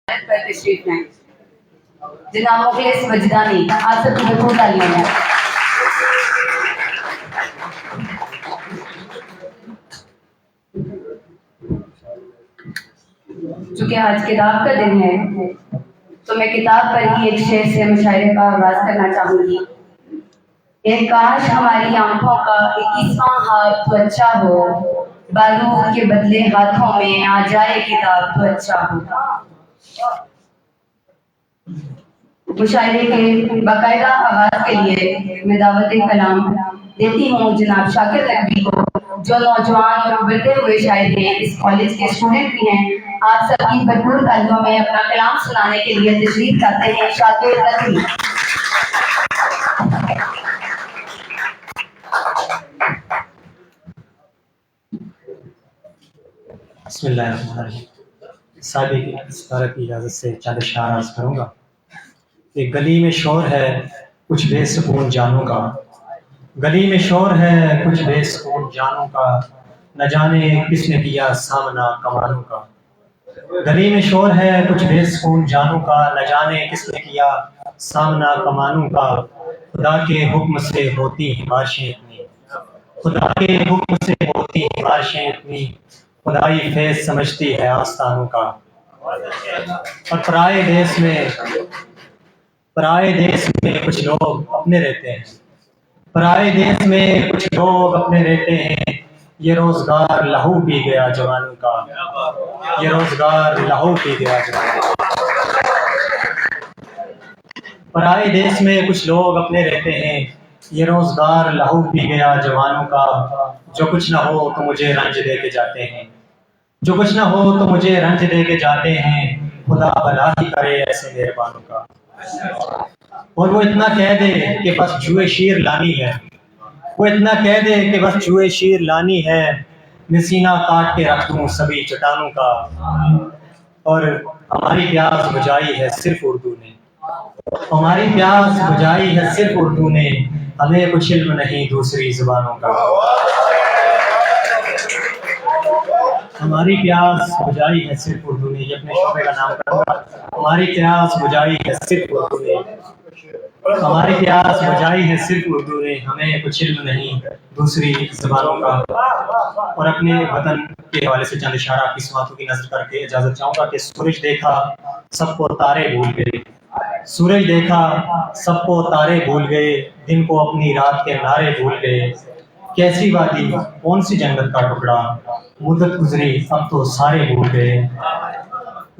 पर तशरीफ लाएं जनाब मुखलिस वजदानी। आप सबकी भरपूर तालियां हैं। चूंकि आज किताब का दिन है तो मैं किताब पर ही एक शेर से मुशायरे का आगाज करना चाहूंगी। एक काश हमारी आंखों का 21वां हाथ तो अच्छा हो, बारूद के बदले हाथों में आ जाए किताब तो अच्छा हो। मुशायरे के बाकायदा आगाज के लिए मैं दावत कलाम देती हूँ जनाब शाकिर नकवी को, जो नौजवान और उभरते हुए शायर हैं, इस कॉलेज के स्टूडेंट भी हैं। आप सभी भरपूर तालियों में अपना कलाम सुनाने के लिए तशरीफ लाते हैं शाकिर नकवी। बिस्मिल्लाहिर्रहमानिर्रहीम। सादी की इस्तारा की इजाज़त से चंद अशआर अर्ज़ करूँगा। एक गली में शोर है कुछ बेसुकून जानों का, गली में शोर है कुछ बेसुकून जानों का, न जाने किसने किया सामना कमानों का। गली में शोर है कुछ बेसुकून जानों का, न जाने किसने किया सामना कमानों का। खुदा के हुक्म से होती हैं बारिशें इतनी, खुदा के हुक्म से होती हैं बारिशें इतनी, खुदाई फैज़ समझती है आस्तानों का। और पराए देश में कुछ लोग अपने रहते हैं, पराए देश में कुछ लोग अपने रहते हैं। ये रोजगार लहू पी गया जवानों का, ये रोजगार लहू पी गया जवानों का। पराए देश में कुछ लोग अपने रहते हैं, ये रोजगार लहू पी गया जवानों का। जो कुछ ना हो तो मुझे रंज दे के जाते हैं, जो कुछ ना हो तो मुझे रंज दे के जाते हैं। खुदा भला ही करे ऐसे मेहरबानों का। और वो इतना कह दे कि बस जुए शीर लानी है, वो इतना कह दे कि बस जुए शीर लानी है। मैं सीना काट के रख दूं सभी चट्टानों का। और हमारी प्यास बुझाई है सिर्फ उर्दू ने, हमारी प्यास बुझाई है सिर्फ उर्दू ने, हमें कुछ इल्म नहीं दूसरी जुबानों का। हमारी प्यास बुझाई है सिर्फ उर्दू ने, ये अपने शोबे का नाम करूंगा। हमारी प्यास बुझाई है सिर्फ उर्दू ने, हमारी प्यास बुझाई है सिर्फ उर्दू ने, हमें कुछ इल्म नहीं दूसरी ज़बानों का। और अपने वतन के हवाले से चंद इशारा आपकी समातों की नजर करके इजाजत चाहूंगा कि सूरज देखा सबको तारे भूल गए, सूरज देखा सबको तारे भूल गए, दिन को अपनी रात के नारे भूल गए। कैसी वादी कौन सी जन्नत का टुकड़ा, मुद्दत गुजरी अब तो सारे भूल गए।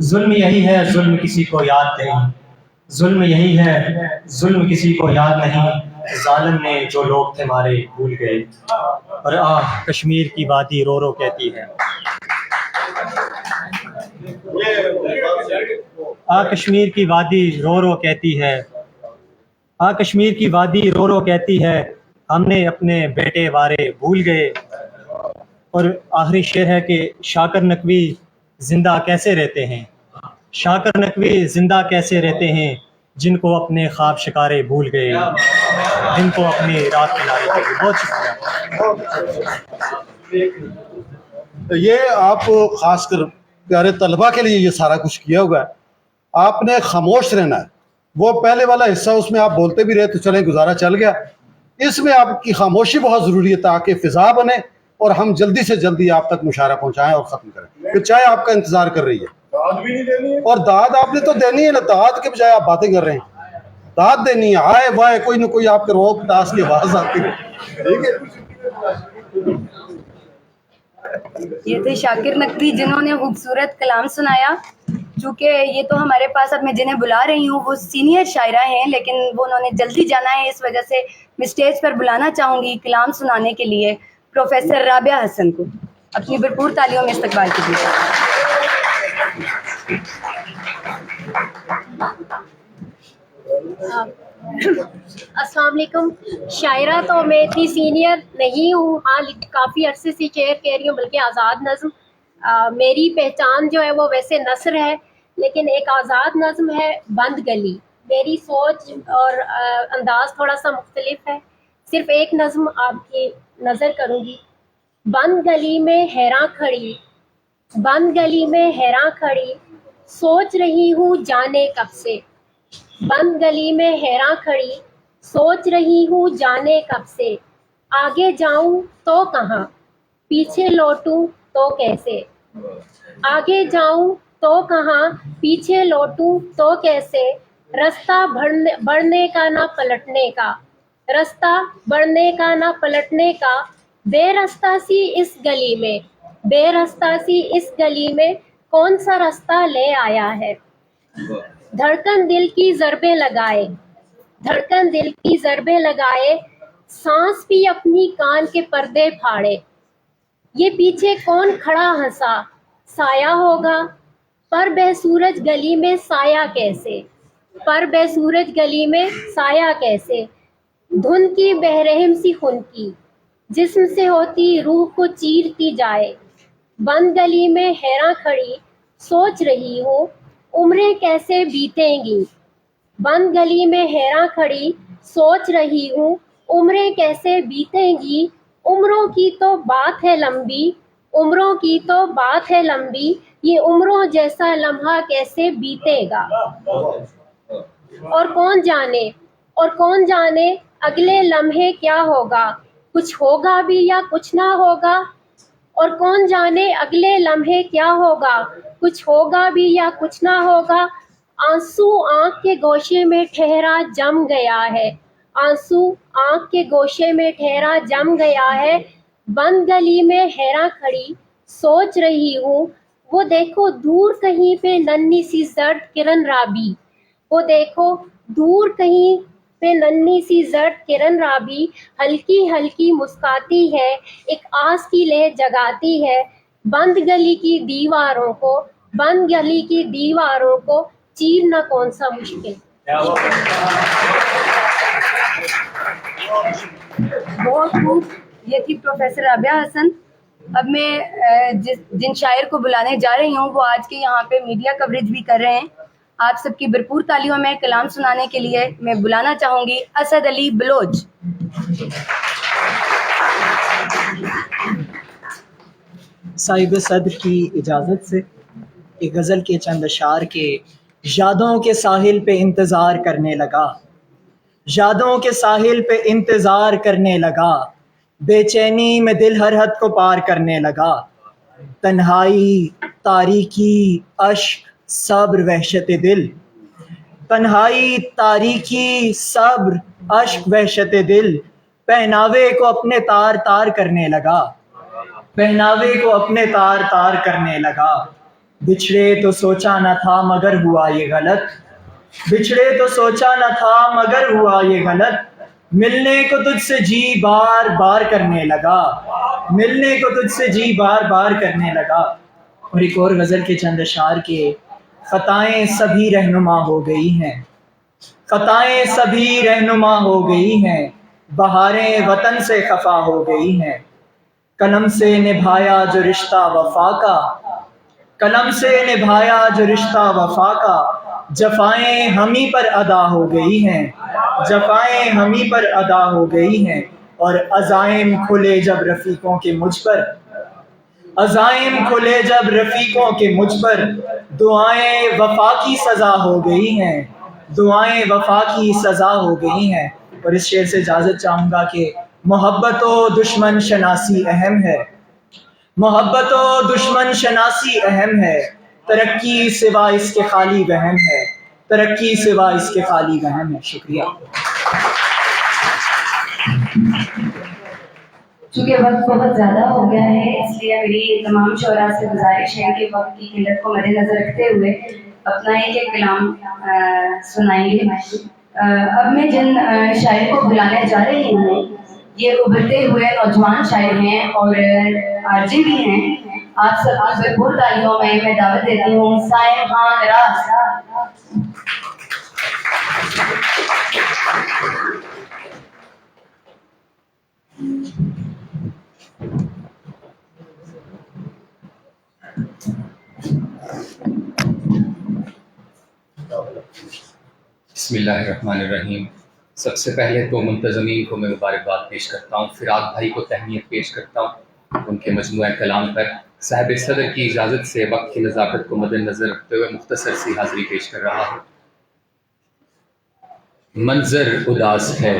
जुल्म यही है जुल्म किसी को याद नहीं, जुल्म यही है जुल्म किसी को याद नहीं, जालिम ने जो लोग थे मारे भूल गए। और आह कश्मीर की वादी रो रो कहती है, आ कश्मीर की वादी रो रो कहती है, आ कश्मीर की वादी रो रो कहती है, हमने अपने बेटे वारे भूल गए। और आखिरी शेर है कि शाकिर नकवी जिंदा कैसे रहते हैं, शाकिर नकवी जिंदा कैसे रहते हैं, जिनको अपने ख्वाब शिकारे भूल गए, जिनको अपनी रात किनारे भूल गए। बहुत शुक्रिया। तो ये आप खासकर प्यारे तलबा के लिए ये सारा कुछ किया हुआ है। आपने खामोश रहना है। वो पहले वाला हिस्सा उसमें आप बोलते भी रहे तो चले, गुजारा चल गया। इसमें आपकी खामोशी बहुत ज़रूरी है ताकि फ़िज़ा बने और हम जल्दी से जल्दी आप तक मुशायरा पहुँचाएँ और ख़त्म करें। फिर चाय आपका इंतज़ार कर रही है, दाद भी नहीं देनी है। और दाद आपने तो देनी है ना, दाद के बजाय आप बातें कर रहे हैं। दाद देनी है, आए वाए कोई ना कोई आपके रोक टास की आवाज़ आती है। ठीक है, ये थे शाकिर नकवी जिन्होंने खूबसूरत कलाम सुनाया। चूँकि ये तो हमारे पास, अब मैं जिन्हें बुला रही हूँ वो सीनियर शायरा हैं, लेकिन वो उन्होंने जल्दी जाना है, इस वजह से मैं स्टेज पर बुलाना चाहूँगी कलाम सुनाने के लिए प्रोफेसर राबिया हसन को। अपनी भरपूर तालियों में इस्तकबाल कीजिए। अस्सलाम वालेकुम। शायरा तो मैं इतनी सीनियर नहीं हूँ, हाँ काफ़ी अरसे से शेर कह रही हूँ, बल्कि आज़ाद नज़्म मेरी पहचान जो है वो वैसे नस्र है, लेकिन एक आज़ाद नज़्म है बंद गली। मेरी सोच और अंदाज थोड़ा सा मुख्तलिफ है। सिर्फ एक नज़्म आपकी नज़र करूँगी। बंद गली में हैरान खड़ी, बंद गली में हैरान खड़ी, सोच रही हूँ जाने कब से। बंद गली में हैरान खड़ी, सोच रही हूँ जाने कब से। आगे जाऊं तो कहाँ, पीछे लौटूं तो कैसे। आगे जाऊं तो कहाँ, पीछे लौटूं तो कैसे। रास्ता बढ़ने का ना पलटने का, रास्ता बढ़ने का ना पलटने का। बेरास्ता सी इस गली में, बेरास्ता सी इस गली में, कौन सा रास्ता ले आया है। धड़कन दिल की ज़रबें लगाए, धड़कन दिल की ज़रबें लगाए। सांस भी अपनी कान के पर्दे फाड़े। ये पीछे कौन खड़ा हंसा, साया होगा। पर बेसूरज गली में साया कैसे, पर बेसूरज गली में साया कैसे। धुन की बेरहम सी खून की, जिस्म से होती रूह को चीरती जाए। बंद गली में हैरान खड़ी, सोच रही हूँ उम्रें कैसे बीतेंगी। बंद गली में हैरान खड़ी, सोच रही हूँ उम्रें कैसे बीतेंगी। उम्रों की तो बात है लंबी, उम्रों की तो बात है लंबी। ये उम्रों जैसा लम्हा कैसे बीतेगा। और कौन जाने, और कौन जाने अगले लम्हे क्या होगा। कुछ होगा भी या कुछ ना होगा। और कौन जाने अगले लम्हे क्या होगा, कुछ होगा भी या कुछ ना होगा। आंसू आंख के गोशे में ठहरा जम गया है, आंसू आंख के गोशे में ठहरा जम गया है। बंद गली में हैरान खड़ी, सोच रही हूँ वो देखो दूर कहीं पे नन्ही सी जर्द किरण राबी। वो देखो दूर कहीं पे नन्ही सी जर्द किरण राबी। हल्की हल्की मुस्काती है, एक आस की लय जगाती है। बंद गली की दीवारों को, बंद गली की दीवारों को चीरना कौन सा मुश्किल। बहुत खूब। ये थी प्रोफेसर राबिया हसन। अब मैं जिन शायर को बुलाने जा रही हूँ वो आज के यहाँ पे मीडिया कवरेज भी कर रहे हैं। आप सबकी भरपूर तालियों में कलाम सुनाने के लिए मैं बुलाना चाहूँगी असद अली बलोच। साहिब सद्र की इजाज़त से एक गज़ल के चंद अशार के यादों के साहिल पे इंतज़ार करने लगा, यादों के साहिल पे इंतज़ार करने लगा। बेचैनी में दिल हर हद को पार करने लगा। तन्हाई तारीकी अश्क सब्र वहशत दिल, तन्हाई तारीकी सब्र अश्क वहशत दिल। पहनावे को अपने तार तार करने लगा, पहनावे को अपने तार तार करने लगा। बिछड़े तो सोचा न था मगर हुआ ये गलत, बिछड़े तो सोचा न था मगर हुआ ये गलत। मिलने को तुझसे जी बार बार करने लगा, मिलने को तुझसे जी बार बार करने लगा। और एक और गज़ल के चंद अशार के ख़ताएं सभी रहनुमा हो गई हैं, ख़ताएं सभी रहनुमा हो गई हैं। बहारें वतन से खफा हो गई हैं। कलम से निभाया जो रिश्ता वफा का, कलम से निभाया जो रिश्ता वफा का। जफाएं हमी पर अदा हो गई हैं, जफाएं हमी पर अदा हो गई हैं। और अज़ाइम खुले जब रफ़ीकों के मुझ पर, अज़ाइम खुले जब रफ़ीकों के मुझ पर। दुआएं वफा की सज़ा हो गई हैं, दुआएं वफा की सज़ा हो गई हैं। और इस शेर से इजाज़त चाहूँगा कि मोहब्बत व दुश्मन शनासी अहम है, मोहब्बत व दुश्मन शनासी अहम है। तरक्की सिवा इसके खाली वहम है, तरक्की सिवा इसके खाली वहम है। शुक्रिया। चूँकि वक्त बहुत ज़्यादा हो गया है इसलिए मेरी तमाम शोरा से गुजारिश है कि वक्त की किल्लत को मद्देनज़र रखते हुए अपना एक एक कलाम सुनाएंगे। अब मैं जिन शायर को बुलाने जा रही हूँ ये उभरते हुए नौजवान शायर हैं और आरजे भी हैं। आप सबकी भरपूर तालियों में मैं दावत देती हूँ साइम खान राज। बिस्मिल्लाहिर्रहमानिर्रहीम। सबसे पहले तो मुंतज़मीन को मैं मुबारकबाद पेश करता हूँ, फिराक भाई को तहनीत पेश करता हूँ। उनके मजमूआ कलाम पर साहिब सदर की इजाज़त से वक्त की नज़ाकत को मद्देनज़र रखते हुए मुख्तसर सी हाज़िरी पेश कर रहा हूँ। मंजर उदास है,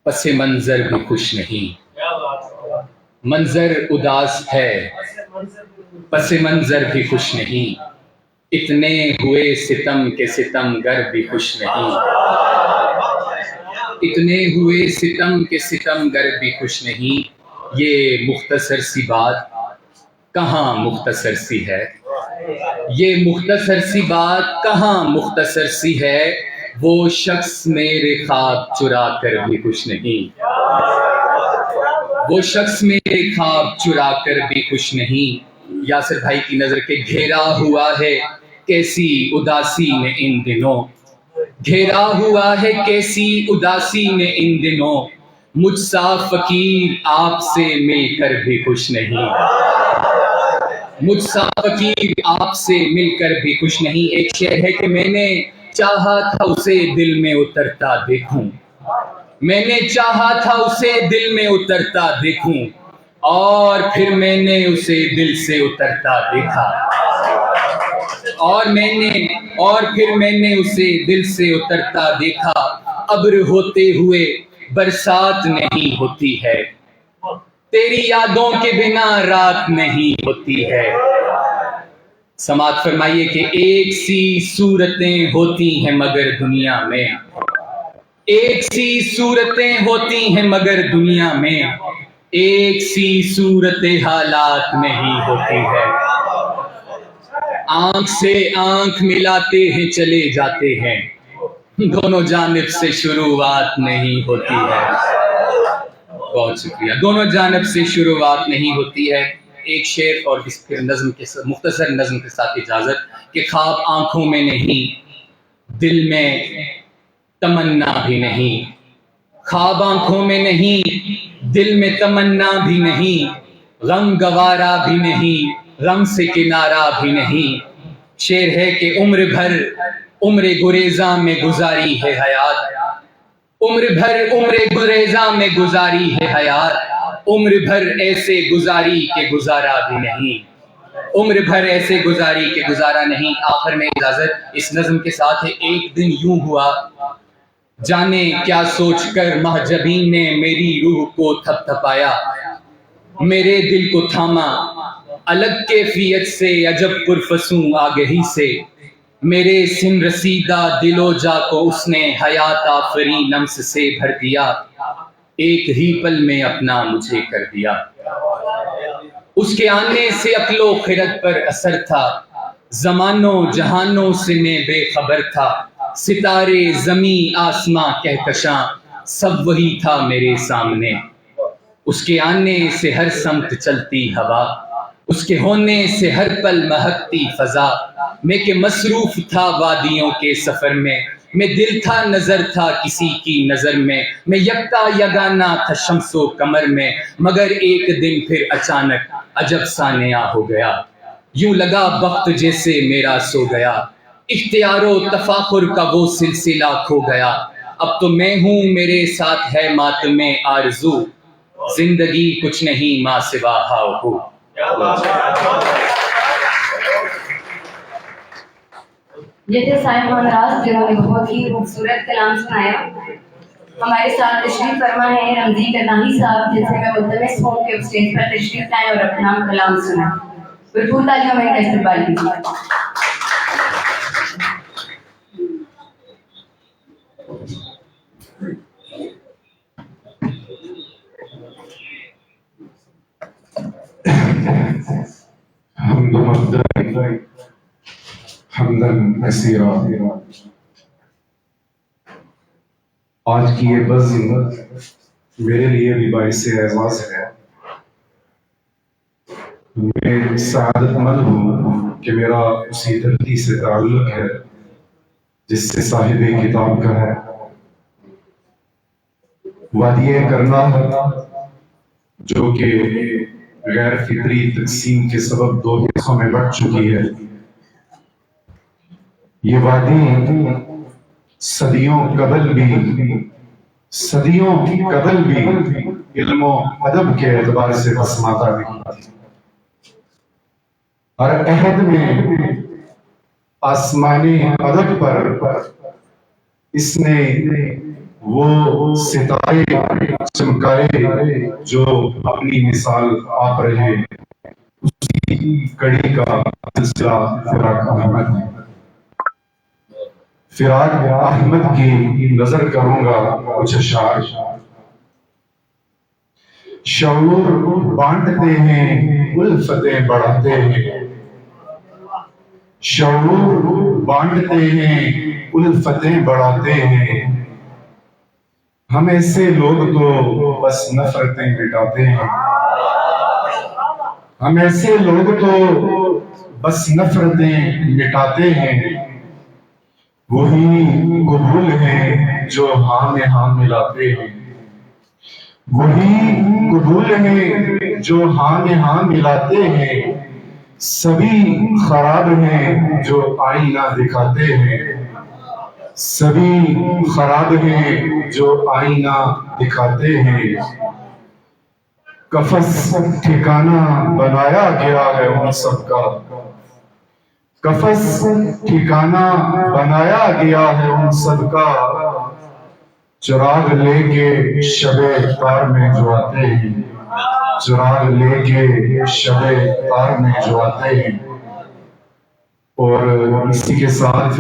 पसे मंजर भी खुश नहीं। मंजर उदास है, पसे मंजर भी खुश नहीं। इतने हुए सितम के सितमगर भी खुश नहीं। इतने हुए सितम के सितमगर भी खुश नहीं। ये मुख्तसर सी बात कहाँ मुख्तसर सी है। ये मुख्तसर सी बात कहाँ मुख्तसर सी है। वो शख्स मेरे ख्वाब चुरा कर भी खुश नहीं। वो शख्स मेरे ख्वाब चुरा कर भी खुश नहीं। यासिर भाई की नजर के घेरा हुआ है कैसी उदासी ने इन दिनों। घेरा हुआ है कैसी उदासी ने इन दिनों। मुझसा फकीर आपसे मिलकर भी खुश नहीं। मुझसा फकीर आपसे मिलकर भी खुश नहीं। एक शेर है कि मैंने चाहा था उसे दिल में उतरता देखूं। मैंने चाहा था उसे दिल में उतरता देखूं और फिर मैंने उसे दिल से उतरता देखा। और फिर मैंने उसे दिल से उतरता देखा। अब्र होते हुए बरसात नहीं होती है। तेरी यादों के बिना रात नहीं होती है। समात फरमाइए कि एक सी सूरतें होती हैं मगर दुनिया में। एक सी सूरतें होती हैं मगर दुनिया में। एक सी सूरत हालात नहीं होती है। आंख से आंख मिलाते हैं चले जाते हैं। दोनों जानिब से शुरुआत नहीं होती है। बहुत शुक्रिया। दोनों जानिब से शुरुआत नहीं होती है। एक शेर और फिर नज़्म के मुख्तसर नज़्म के साथ इजाज़त कि ख्वाब आंखों में नहीं दिल में तमन्ना भी नहीं। ख्वाब आंखों में नहीं दिल में तमन्ना भी नहीं। गम गवारा भी नहीं गम से किनारा भी नहीं। शेर है कि उम्र गुरेजा में गुजारी है हयात। उम्र गुरेजा में गुजारी है हयात। उम्र भर ऐसे गुजारी के गुजारा भी नहीं। उम्र भर ऐसे गुजारी के गुजारा नहीं। आखिर में इजाजत इस नज़्म के साथ है। एक दिन यूं हुआ जाने क्या सोचकर महजबीन ने मेरी रूह को थपथपाया। मेरे दिल को थामा अलग कैफियत से अजब पुरफसूं आगही से। मेरे सिम रसीदा दिलो जा को उसने हयात आफरी नम्स से भर दिया। एक ही पल में अपना मुझे कर दिया। उसके आने से अक्लो खिरत पर असर था। जमानों जहानों से मैं बेखबर था। सितारे जमी आसमां कहकशां सब वही था मेरे सामने। उसके आने से हर समत चलती हवा। उसके होने से हर पल महकती फजा। मैं के मसरूफ था वादियों के सफर में। मैं दिल था नजर था किसी की नजर में। मैं यक्ता यगाना था शम्सो कमर में। मगर एक दिन फिर अचानक अजब सा नया हो गया। यूं लगा वक्त जैसे मेरा सो गया। इख्तियारो तफाखुर का वो सिलसिला खो गया। अब तो मैं हूँ मेरे साथ है मातमे आरज़ू। जिंदगी कुछ नहीं माँ सिवा हाओ हो। ये थे साहिब मोहनराज जिन्होंने बहुत ही खूबसूरत कलाम सुनाया। हमारे साथ तशरीफ फरमा है रमजी कनाही साहब, जिनसे मैं मुल्तमस हूँ कि स्टेज पर तशरीफ लाएं और अपना कलाम सुनाएं। भरपूर तालियों में इनका इस्तकबाल कीजिए। हमदन कसीरा। आज की ये बज़्म मेरे लिए भी बाइसे एज़ाज़ है। मैं सआदतमंद हूँ कि मेरा उसी धरती से ताल्लुक़ है जिससे साहिबे किताब का है। वादिये करना जो कि गैर फितरी तकसीम के सबब दो हिस्सों में बढ़ चुकी है। ये वादी सदियों कबल भी सदियों कबल भी इल्मो अदब के एतबार से बसमाता नहीं थी। हर अहद में आसमानी अदब पर इसने वो सितारे चमकाए जो अपनी मिसाल आप रहे। उसी कड़ी का सिलसिला फिराक अहमद है। फिराक अहमद की नजर करूंगा कुछ अशार। शऊर बांटते हैं, उल्फतें बढ़ाते हैं। शऊर बांटते हैं, उल्फतें बढ़ाते हैं। हम ऐसे लोग तो बस नफरतें मिटाते हैं। हम ऐसे लोग तो बस नफरतें मिटाते हैं। वही कबूल है जो हाँ में हाँ मिलाते हैं। वही कबूल है जो हाँ में हाँ मिलाते हैं। सभी खराब हैं जो आईना दिखाते हैं। सभी खराब हैं जो आईना दिखाते हैं। कफस ठिकाना बनाया गया है उन सबका। कफस ठिकाना बनाया गया है उन सबका। चिराग लेके शबे तार में जो आते हैं। चिराग लेके शबे तार में जो आते हैं। और इसी के साथ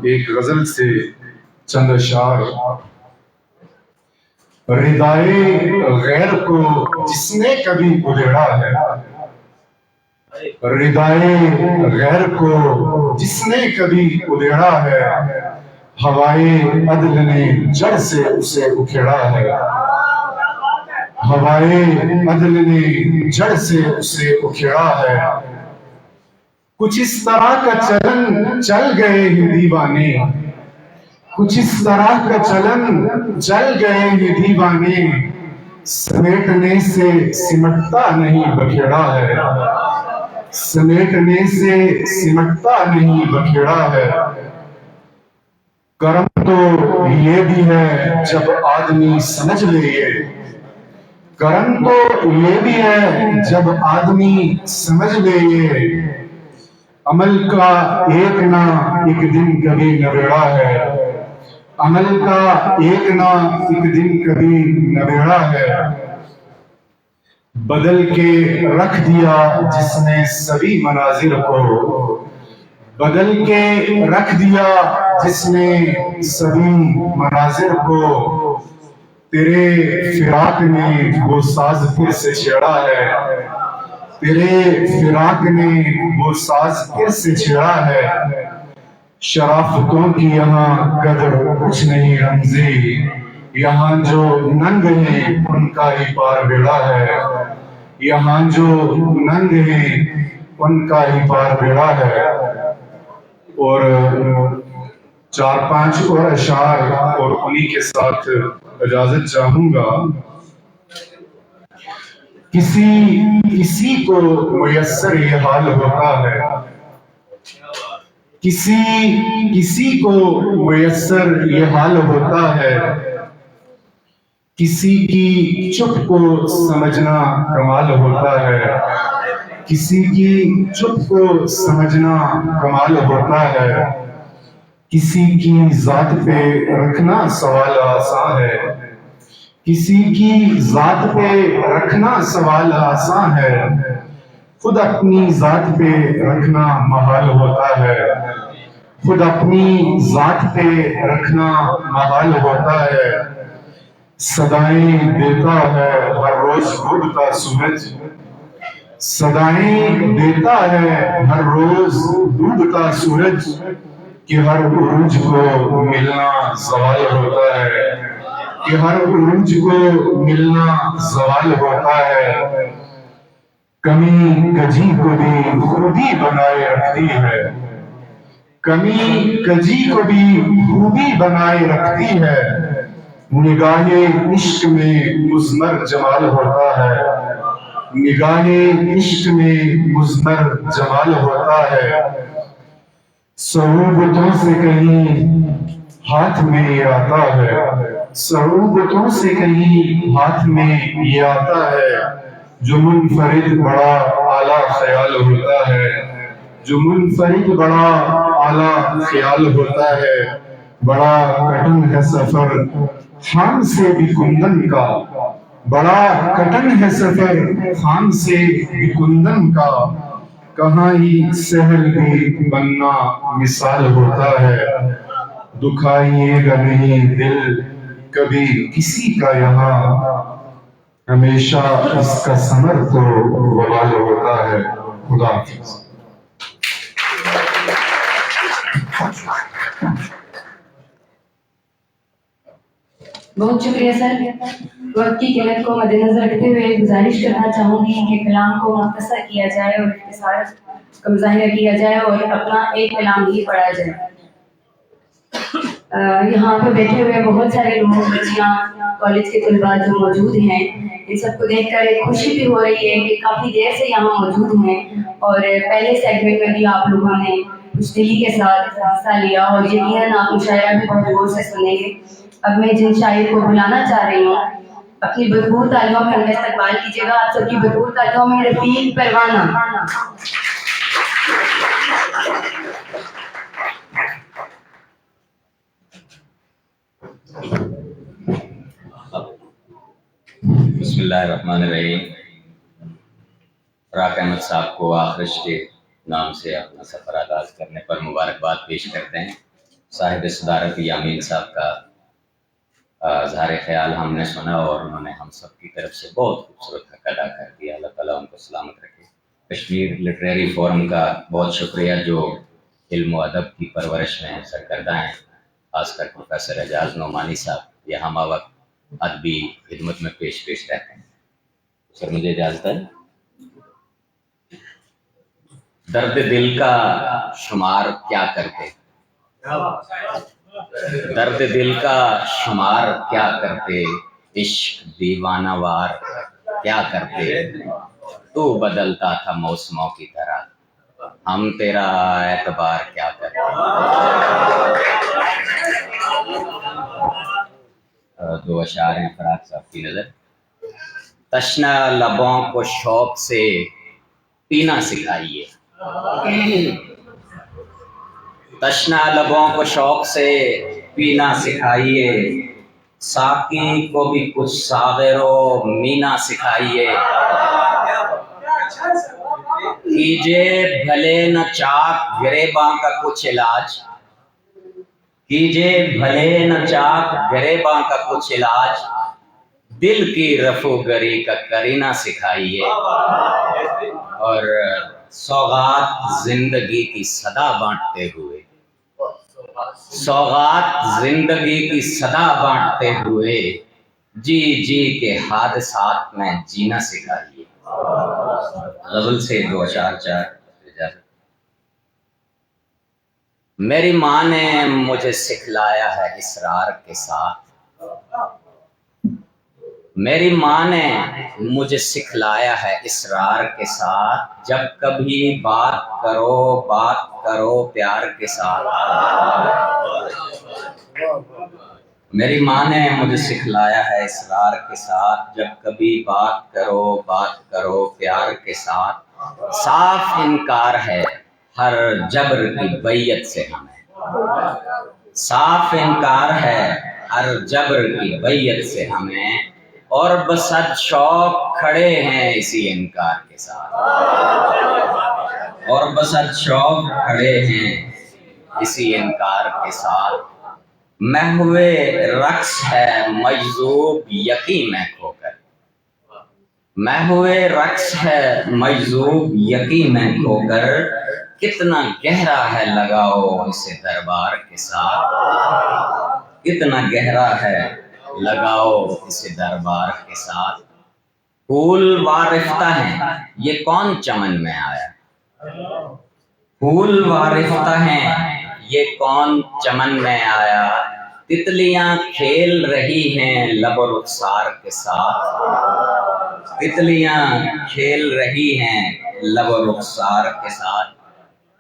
एक गजल से चंद अशार। रिदाए गैर को जिसने कभी उधेड़ा है। रिदाए गैर को जिसने कभी उधेड़ा है। हवाए अदल ने जड़ से उसे उखेड़ा है। हवाए अदल ने जड़ से उसे उखेड़ा है। कुछ इस तरह का चलन चल गए हैं दीवाने। कुछ इस तरह का चलन चल गए हैं दीवाने। समेटने से सिमटता नहीं बखेड़ा है। समेटने से सिमटता नहीं बखेड़ा है। कर्म तो ये भी है जब आदमी समझ ले ये। कर्म तो ये भी है जब आदमी समझ ले ये। अमल का एक ना एक दिन कभी नबेड़ा है। अमल का एक ना एक दिन कभी नबेड़ा है। बदल के रख दिया जिसने सभी मनाजिर को। बदल के रख दिया जिसने सभी मनाजिर को। तेरे फिराक ने वो साज फिर से छेड़ा है। तेरे फिराक ने वो साज फिर से छेड़ा है। शराफतों की यहाँ कदर कुछ नहीं रमजी। यहाँ जो नंग है उनका ही पार बेड़ा है। यहाँ जो नंग है उनका ही पार बेड़ा है। और 4-5 और अशार और उन्हीं के साथ इजाजत चाहूंगा। किसी को मुयस्सर ये हाल होता है। किसी को मुयस्सर ये हाल होता है। किसी की चुप को समझना कमाल होता है। किसी की चुप को समझना कमाल होता है। किसी की जात पे रखना सवाल आसान है। किसी की जात पे रखना सवाल आसान है। खुद अपनी जात पे रखना महाल होता है। खुद अपनी जात पे रखना महाल होता है। सदाएं देता है हर रोज डूबता सूरज। सदाएं देता है हर रोज डूबता सूरज। कि हर उरूज को मिलना सवाल होता है। कि हर उरूज को मिलना सवाल होता है। कमी कजी को भी खूबी बनाए रखती है। कमी कजी को भी खूबी बनाए रखती है। निगाहे इश्क में मुज़मर जमाल होता है। निगाहे इश्क में मुज़मर जमाल होता है। सोबतों से कहीं हाथ में ये आता है। सऊबतों से कहीं हाथ में ये आता है, जो मुनफरिद बड़ा आला ख्याल होता है, जो मुनफरिद बड़ा आला ख्याल होता है। बड़ा कठिन है सफर खान से भी कुंदन का, बड़ा कठिन है सफर खान से भी कुंदन का। कहाँ ही सहल भी बनना मिसाल होता है। दुखाइएगा नहीं दिल कभी किसी का यहाँ, हमेशा इसका समर तो वबाल होता है। खुदा हाफिज। बहुत शुक्रिया सर। वक्त की किल्लत को मद्देनजर रखते हुए गुजारिश करना चाहूंगी कि कलाम को मुख्तसर किया जाए और इख्तिसार का मुजाहिरा किया जाए और अपना एक कलाम ही पढ़ा जाए। यहाँ पे बैठे हुए बहुत सारे लोग, बच्चियाँ, कॉलेज के तलबा जो मौजूद हैं, इन सबको देखकर एक खुशी भी हो रही है कि काफ़ी देर से यहाँ मौजूद हैं और पहले सेगमेंट में भी आप लोगों ने कुछ दिली के साथ हिस्सा लिया और यकीनन आप मुशायरा भी बहुत गौर से सुनेंगे। अब मैं जिन शायर को बुलाना चाह रही हूँ, अपनी भरपूर तालियों में उनका इस्तकबाल कीजिएगा। आप सबकी भरपूर तालियों में रफीक परवाना। बिस्मिल्लाहिर्रहमानिर्रहीम। फराक अहमद साहब को आखिश के नाम से अपना सफ़र आगाज़ करने पर मुबारकबाद पेश करते हैं। साहिब सदारत यामीन साहब का इज़हार ख्याल हमने सुना और उन्होंने हम सब की तरफ से बहुत खूबसूरत हक अदा कर दिया। अल्लाह ताला उनको सलामत रखे। कश्मीर लिटरेरी फोरम का बहुत शुक्रिया जो इल्म व अदब की परवरिश में सरकर्दा हैं, खासकर प्रोफेसर एजाज नोमानी साहब, ये हम वक्त अदबी खिदमत में पेश रहते हैं। सर मुझे इजाज़त है। दर्द दिल का शुमार क्या करते, दर्द दिल का शुमार क्या करते, इश्क दीवानावार क्या करते। तू बदलता था मौसमों की तरह, हम तेरा एतबार क्या करते। दो अशार हैं फराक साहब की नजर। तशना लबों को शौक से पीना सिखाइए, तशना लबों को शौक से पीना सिखाइए, साकी को भी कुछ सागरो मीना सिखाइए। कीजिए भले न चाक गिरेबां का कुछ इलाज, कीजिए भले न चाक गिरेबां का कुछ इलाज, दिल की रफूगरी का करीना सिखाइए। और सौगात जिंदगी की सदा बांटते हुए, सौगात जिंदगी की सदा बांटते हुए, जी जी के हादसात में जीना सिखाइए। गजल से दो अशार चार। मेरी माँ ने मुझे सिखलाया है इसरार के साथ, मेरी माँ ने मुझे सिखलाया है इसरार के साथ, जब कभी बात करो प्यार के साथ। मेरी माँ ने मुझे सिखलाया है इसरार के साथ, जब कभी बात करो प्यार के साथ। साफ इनकार है हर जबर की बैयत से हमें, साफ इनकार है हर जबर की बैयत से हमें, और बसद शौक खड़े हैं इसी इनकार के साथ, और बसद शौक खड़े हैं इसी इनकार के साथ। महवे रक्स है मजजूब यकीन में खोकर, महवे रक्स है मजजूब यकीन में खोकर, कितना गहरा है लगाओ इसे दरबार के साथ, कितना गहरा है लगाओ इसे दरबार के साथ। फूल वारिफ्ता है ये कौन चमन में आया, फूल वारिफ्ता है ये कौन चमन में आया, तितलियां खेल रही हैं लबो रुखसार के साथ, तितलियां खेल रही हैं लबो रुखसार के साथ।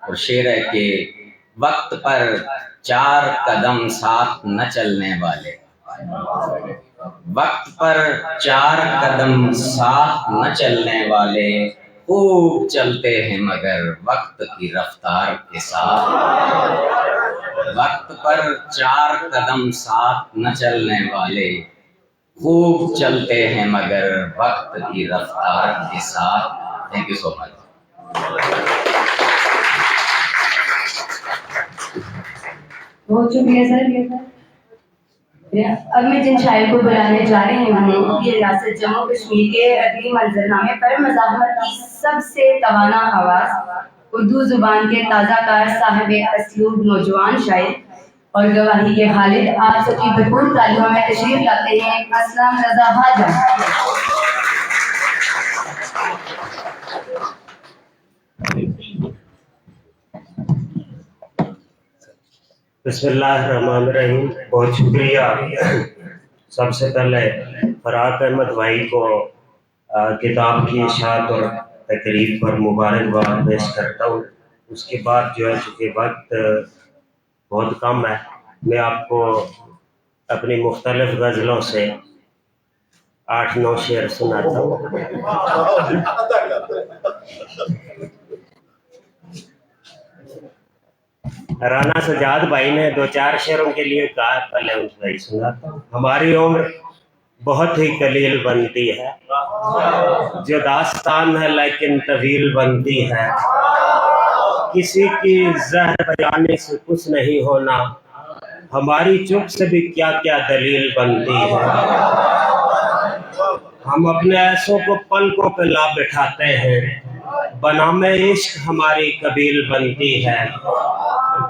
और शेर है कि वक्त पर चार कदम साथ न चलने वाले, वक्त पर 4 कदम साथ न चलने वाले खूब चलते हैं मगर वक्त की रफ्तार के साथ। वक्त पर 4 कदम साथ न चलने वाले खूब चलते हैं मगर वक्त की रफ्तार के साथ। Thank you so much. बहुत शुक्रिया सर। अब मैं जिन शायर को बुलाने जा रही हूँ, ये रियासत जम्मू कश्मीर के अगली मंजरनामे पर मज़ाहमत की सबसे तवाना आवाज़, उर्दू जुबान के ताज़ाकार साहिब असलूब नौजवान शायर और गवाही के खालिद, आप सबकी भरपूर तालियों में तशरीफ लाते हैं असलम रजा हाजम। बिस्मिल्लाहिर्रहमानिर्रहीम। बहुत शुक्रिया। सबसे पहले फराक अहमद भाई को किताब की इशाअत और तकरीब पर मुबारकबाद पेश करता हूँ। उसके बाद जो है, चूँकि वक्त बहुत कम है, मैं आपको अपनी मुख्तलिफ गज़लों से 8-9 शेर सुनाता हूँ। राना सजाद भाई ने 2-4 शेरों के लिए कहा, पहले उनका ही सुनाता हूँ। हमारी उम्र बहुत ही कलील बनती है, जो दास्तान है लेकिन तवील बनती है। किसी की जहर बजाने से कुछ नहीं होना, हमारी चुप से भी क्या क्या दलील बनती है। हम अपने ऐसों को पलकों पे ला बिठाते हैं, बनामे इश्क हमारी कबील बनती है।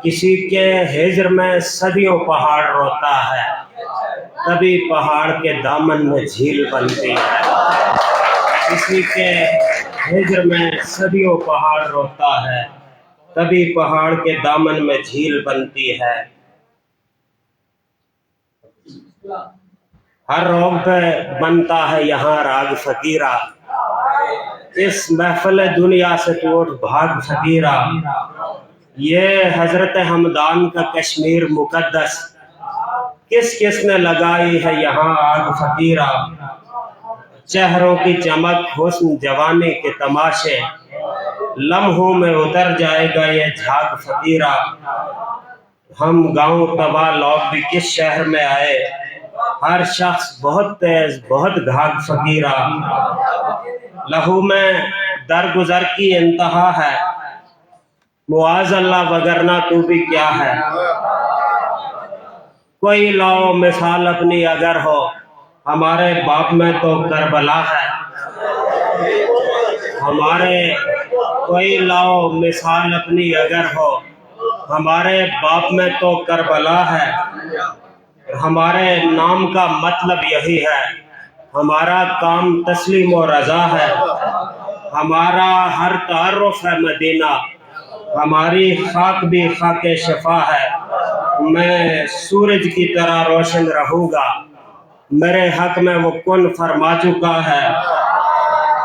किसी के हिज्र में सदियों पहाड़ रोता है, तभी पहाड़ के दामन में झील बनती है। किसी के हिज्र में सदियों पहाड़ रोता है, तभी पहाड़ के दामन में झील बनती है। हर रोग पे बनता है यहाँ राग फकीरा, इस महफिल दुनिया से तो उठ भाग फकीरा। ये हजरत हमदान का कश्मीर मुकद्दस, किस किस ने लगाई है यहाँ आग फकीरा। चेहरों की चमक, हुस्न, जवानी के तमाशे, लम्हों में उतर जाएगा ये झाग फकीरा। हम गांव तबाह लोग भी किस शहर में आए, हर शख्स बहुत तेज बहुत घाग फकीरा। लहू में दरगुजर की इंतहा है, मुआज़ अल्लाह वगरना तू भी क्या है। कोई लाओ मिसाल अपनी अगर हो, हमारे बाप में तो करबला है। हमारे कोई लाओ मिसाल अपनी अगर हो, हमारे बाप में तो करबला है। हमारे नाम का मतलब यही है, हमारा काम तस्लीम और रजा है। हमारा हर तारुफ है मदीना, हमारी खाक भी खाके शफा है। मैं सूरज की तरह रोशन रहूँगा, मेरे हक में वो कुन फरमा चुका है।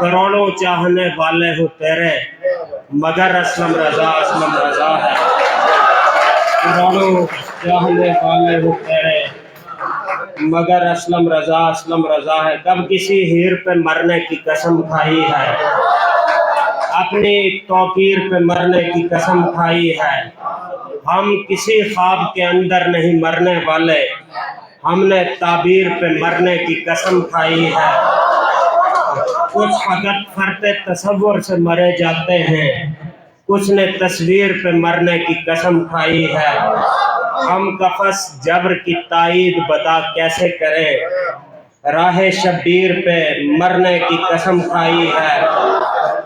करोड़ों चाहने वाले हो तेरे, मगर असलम रजा है। करोड़ों चाहने वाले हो तेरे, मगर असलम रजा है। कब किसी हीर पे मरने की कसम खाई है, अपनी तौकीर पे मरने की कसम खाई है। हम किसी ख्वाब के अंदर नहीं मरने वाले, हमने ताबीर पे मरने की कसम खाई है। कुछ फकत फरते तसव्वुर से मरे जाते हैं, कुछ ने तस्वीर पे मरने की कसम खाई है। हम कफस जबर की ताईद बता कैसे करें, राह शब्बीर पे मरने की कसम खाई है।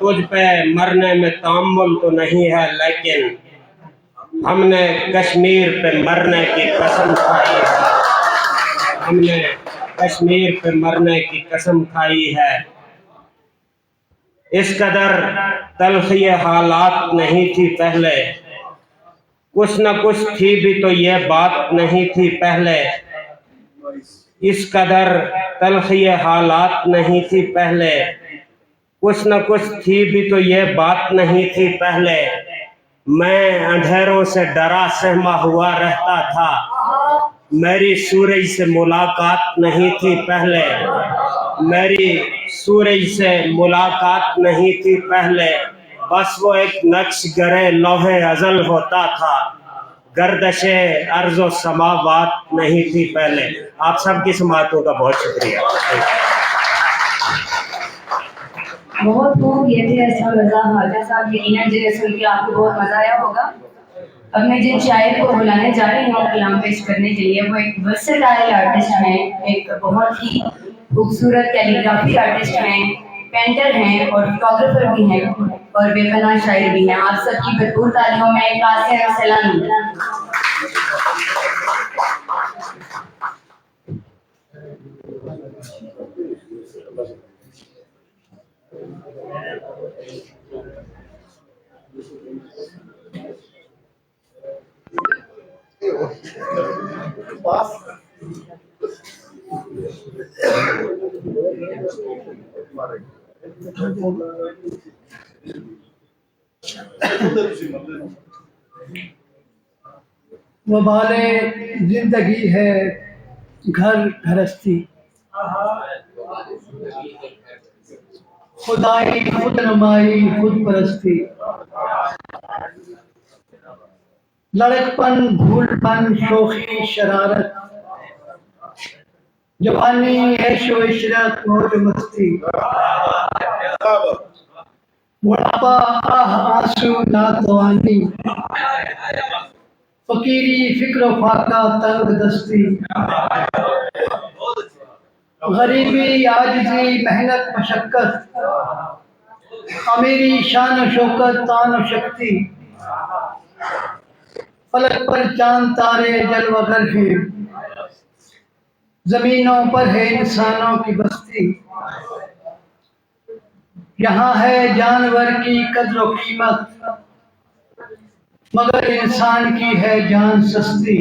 तुझ पे मरने में तामुल तो नहीं है, लेकिन हमने कश्मीर पे मरने की कसम खाई है। हमने कश्मीर पे मरने की कसम खाई है। इस कदर तल्खी हालात नहीं थी पहले, कुछ न कुछ थी भी तो ये बात नहीं थी पहले। इस कदर तल्खी हालात नहीं थी पहले, कुछ न कुछ थी भी तो ये बात नहीं थी पहले। मैं अंधेरों से डरा सहमा हुआ रहता था, मेरी सूरज से मुलाकात नहीं थी पहले, मेरी सूरज से मुलाकात नहीं थी पहले, बस वो एक नक्श गरे लोहे अजल होता था, गर्दशे अर्ज़ो समावात नहीं थी पहले। आप सबकी समातों का बहुत शुक्रिया। बहुत खूब, ये थे असलम रज़ा ख्वाजा साहब। यकीनन जिन्हें सुन के आपको बहुत मजा आया होगा। अब मैं जिन शायर को बुलाने जा रही हूँ कलाम पेश करने के लिए, वो एक वर्सेटाइल आर्टिस्ट हैं, एक बहुत ही खूबसूरत कैलीग्राफी आर्टिस्ट हैं, पेंटर हैं और फोटोग्राफर भी हैं और बेपनाह शायर भी हैं। आप सबकी भरपूर तालियों में कासिम सलामी। वबाले जिंदगी है घर गृहस्थी, खुदाई खुद नुमाई खुद परस्ती, लड़कपन भूलपन शोखी शरारत, जवानी ऐशो इशरत मौज मस्ती, बुढ़ापा आह आंसू नातवानी, फकीरी फिक्र फाका तंग दस्ती, गरीबी आजिज़ी मेहनत मशक्कत, अमीरी शान शौकत तान शक्ति, फलक पर चांद तारे जलवगर है, जमीनों पर है इंसानों की बस्ती, यहाँ है जानवर की कद्र व कीमत, मगर इंसान की है जान सस्ती।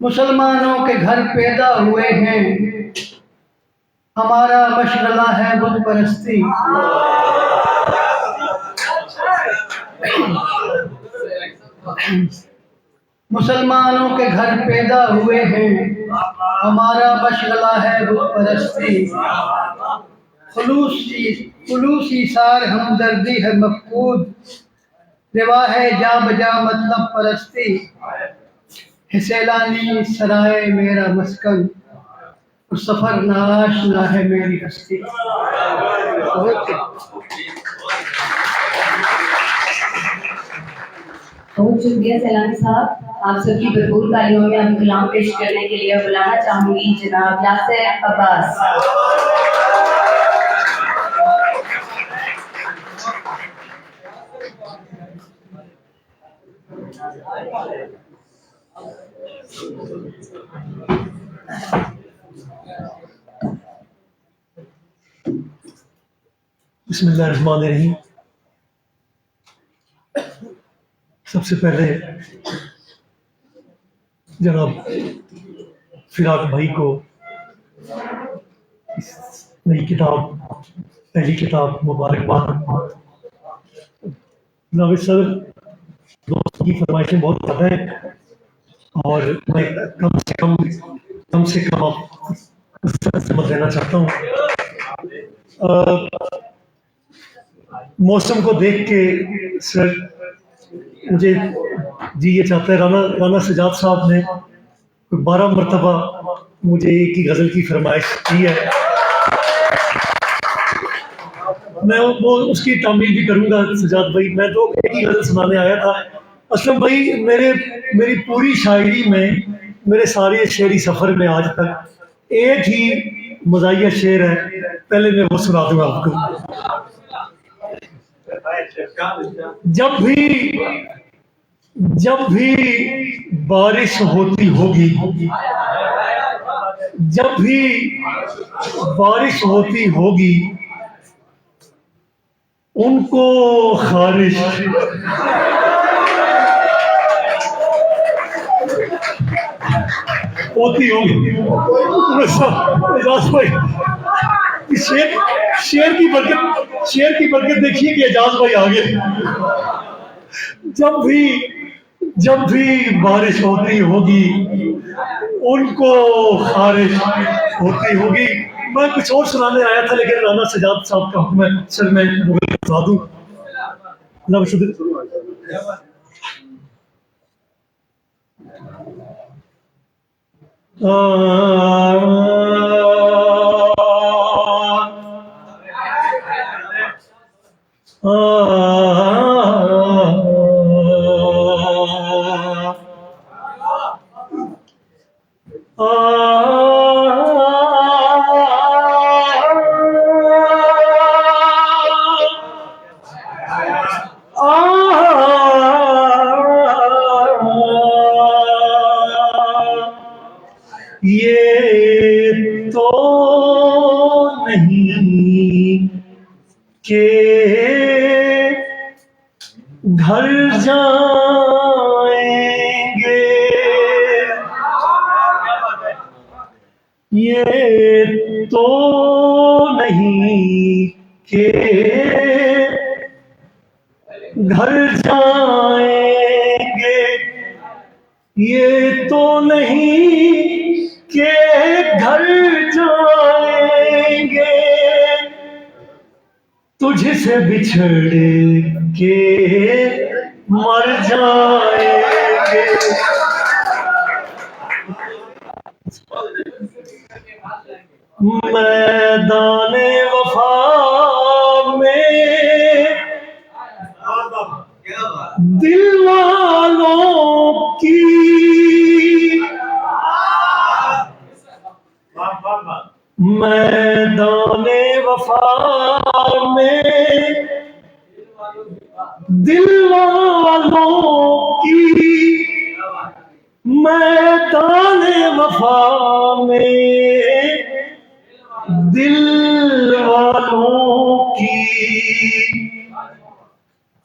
मुसलमानों के घर पैदा हुए हैं, हमारा मशगला है बुत परस्ती। मुसलमानों के घर पैदा हुए हैं, हमारा मशगला है बुत परस्ती। खुलूसी सार हमदर्दी है मफकूद, रिवा है जा बजा मतलब परस्ती। हिसेलानी सराय मेरा मस्कन, और सफर नाशना है मेरी हस्ती। बहुत शुक्रिया सलामी साहब। आप सबकी भरपूर तालियों में हम कलाम पेश करने के लिए बुलाना चाहूंगी जनाब यासिर अब्बास। बिस्मिल्लाहिर्रहमानिर्रहीम। सबसे पहले जनाब फिराक भाई को इस नई किताब, पहली किताब मुबारकबाद। जनाब सर, दोस्तों की फरमाइशें बहुत ज़्यादा हैं और मैं कम से कम मत देना चाहता हूँ। मौसम को देख के सर मुझे जी ये चाहता है, राना सजाद साहब ने 12 मरतबा मुझे एक ही गज़ल की फरमाइश की है। मैं वो उसकी तामील भी करूँगा सजाद भाई। मैं तो एक ही गज़ल सुनाने आया था। असलम भाई, मेरी पूरी शायरी में, मेरे सारे शेरी सफ़र में आज तक एक ही मज़ाहिया शेर है, पहले मैं वो सुना दूँगा आपको। जब भी बारिश होती होगी, जब भी बारिश होती होगी, उनको खारिश होती होगी। शेर की बरकत देखिए कि एजाज भाई आ गए। जब भी जब भी बारिश होती होगी उनको खारिश होती होगी। मैं कुछ और सुनाने आया था लेकिन राना सजाद साहब का हुक्म है, चल मैं मुगल बता दूं। ये तो नहीं के घर जाएंगे, ये तो नहीं के घर जाएंगे, ये तो नहीं के घर जाएंगे, तुझसे बिछड़ के मर जाएंगे। मैदाने वफा में दिल वालों की मैदाने वफा में दिल वालों की मैदाने वफा में दिल वालों की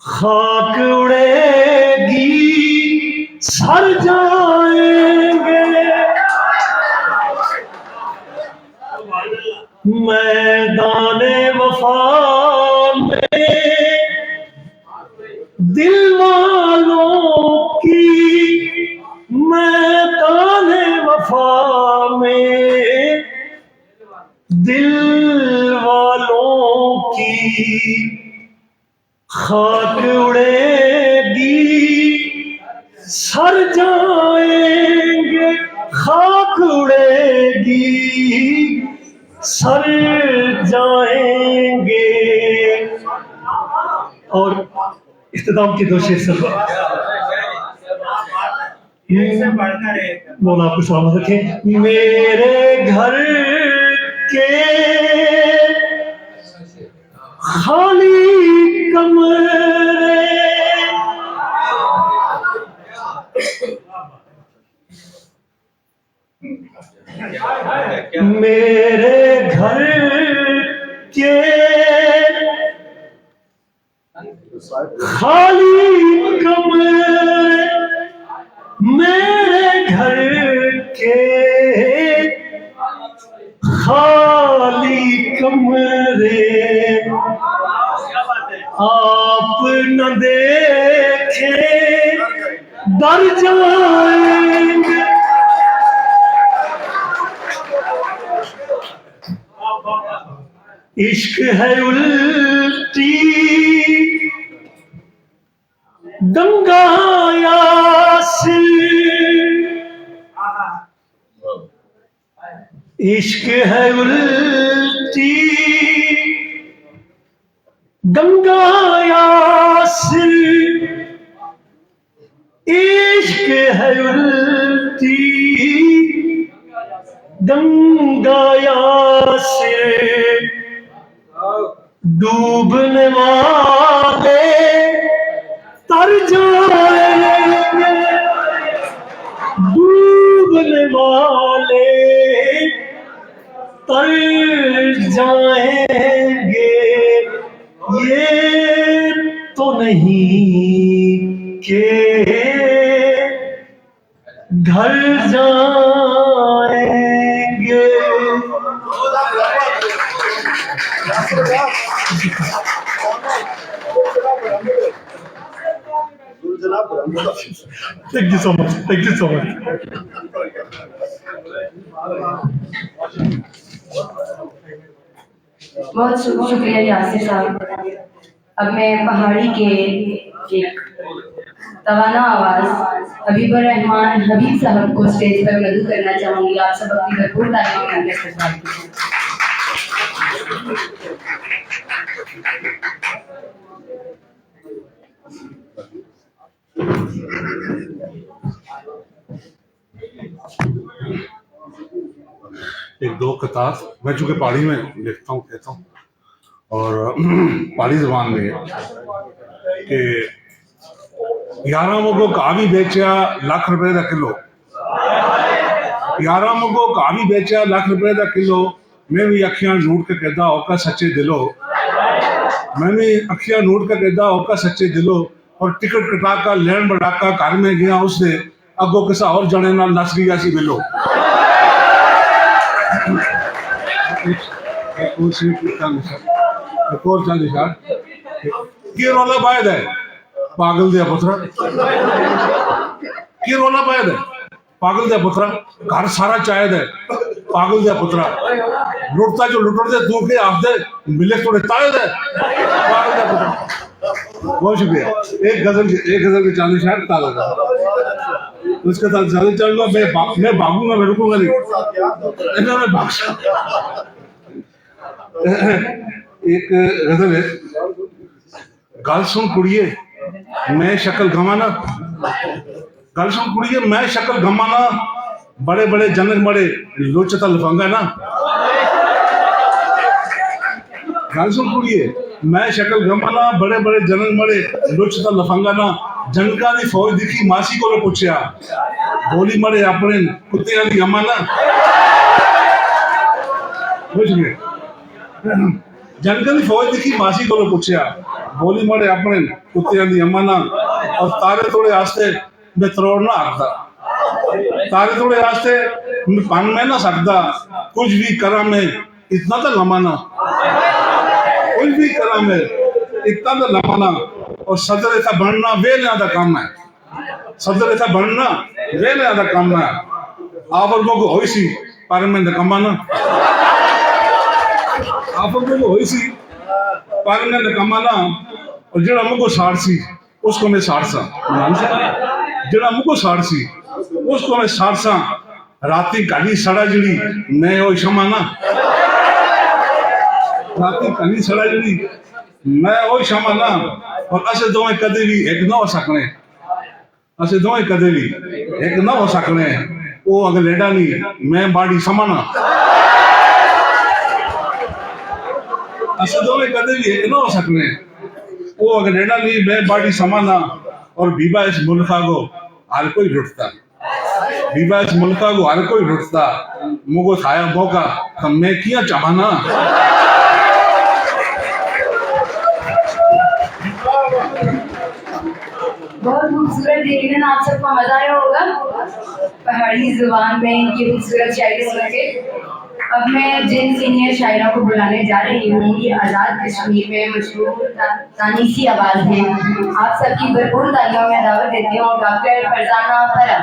खाक उड़ेगी सर जाएंगे। मैदाने वफा में दिल वालों की मैदाने वफा में दिल वालों की खाक उड़ेगी सर जाएंगे, खाक उड़ेगी सर जाएंगे। और इख्तिताम की दो शेर सब मौला आपको सलामत रखे। मेरे घर के खाली कमरे मेरे घर के खाली कमरे मेरे घर के खाली कमरे आप न देखे डर जाएंगे। इश्क है उल्टी गंगा यासिर, इश्क है उल्टी गंगा यासिर, इश्क है उल्टी गंगा यासिर, डूबने वाले तर जाएंगे, डूबने वाले तर जाएंगे, ये तो नहीं के घर जाएंगे। जनाब thank you so much, thank you so much. बहुत शुक्रिया यासिर साहब। अब मैं पहाड़ी के एक तवाना आवाज हबीबुर रहमान हबीब साहब को स्टेज पर मदद करना चाहूंगी। आप सब अपनी भरपूर तालियों में उनके इस्तेमाल कीजिए। एक दो कतार मैं चूंकि पहाड़ी में लिखता हूँ कहता हूँ और पहाड़ी जबान में कि 11 मुगो का भी बेचा लाख रुपए का किलो, 11 मुगो का भी बेचा लाख रुपए का किलो, मैं भी अखियां नूट के कहता होका सच्चे दिलो, मैं भी अखियां नूट के कहता होका सच्चे दिलो, और टिकट कटा का लैंड बढ़ा का घर में गया उसने अगो किसा और जने नाल नस गया सी बिलो। एक और चंद इशार की रोला पायद है पागल दिया पुत्रा, की रोला पायद है पागल दिया पुत्रा, घर सारा चायद है पागल दिया पुत्रा, लुटता जो लुट दे तू के आप दे मिले थोड़े तायद है पागल दिया पुत्रा। बहुत शुक्रिया। एक गजल के चांदी शायर ताजा था, उसके साथ ज्यादा चल लो, मैं भागूंगा, मैं रुकूंगा नहीं, मैं भाग। एक गजल है, गल सुन कुड़िए मैं शक्ल घमाना, गल सुन कुड़िए मैं शक्ल घमाना, बड़े बड़े जनक बड़े लोचता लफंगा ना, गल सुन कुड़िए मैं शक्ल घमाना, बड़े बड़े जनक बड़े लोचता लफंगा ना, जनका दी फौज दिखी मासी को पूछया बोली मरे अपने कुत्ते दी अम्मा ना, जनका दी फौज दिखी मासी को पूछया बोली मरे अपने कुत्ते दी अम्मा ना, और तारे थोड़े आस्ते मैं तरोड़ ना आखदा, तारे थोड़े आस्ते मैं पान में ना सकदा, कुछ भी करा मैं इतना तो लमाना, कुछ भी करा मैं इतना तो लमाना, और सदर ऐसा बनना वे ज्यादा काम है, सदर ऐसा बनना वे ज्यादा काम है, आप लोगों को होई सी पर में कमाना, आप लोगों को होई सी पर में कमाना, और जड़ा मुझको सारसी उसको मैं सारसा, जड़ा मुझको सारसी उसको मैं सारसा, राती काली सड़ा जड़ी मैं वो शमाना, राती काली सड़ा जड़ी मैं वो शमाना, और असे दोवें कदे भी एक ना हो सकने, असे दोवें कदे भी एक ना हो सकने, वो अगर लेडा नहीं मैं बाड़ी समाना, असे दोवें कदे भी एक ना हो सकने, वो अगर लेडा नहीं मैं बाड़ी समाना, और बीबा इस मुल्का को हर कोई लुटता, बीबा इस मुल्का को हर कोई लुटता, मुझको खाया मौका तो मैं किया चाहना, बहुत खूबसूरत यकीनन आप सबको मजा आया होगा पहाड़ी जुबान में इनकी खूबसूरत शायरी सुन के। अब मैं जिन सीनियर शायरा को बुलाने जा रही हूँ ये आज़ाद कश्मीर में मशहूर तानीसी आवाज है, आप सबकी भरपूर तालियों में दावत देती हूँ डॉक्टर फरजाना फरा।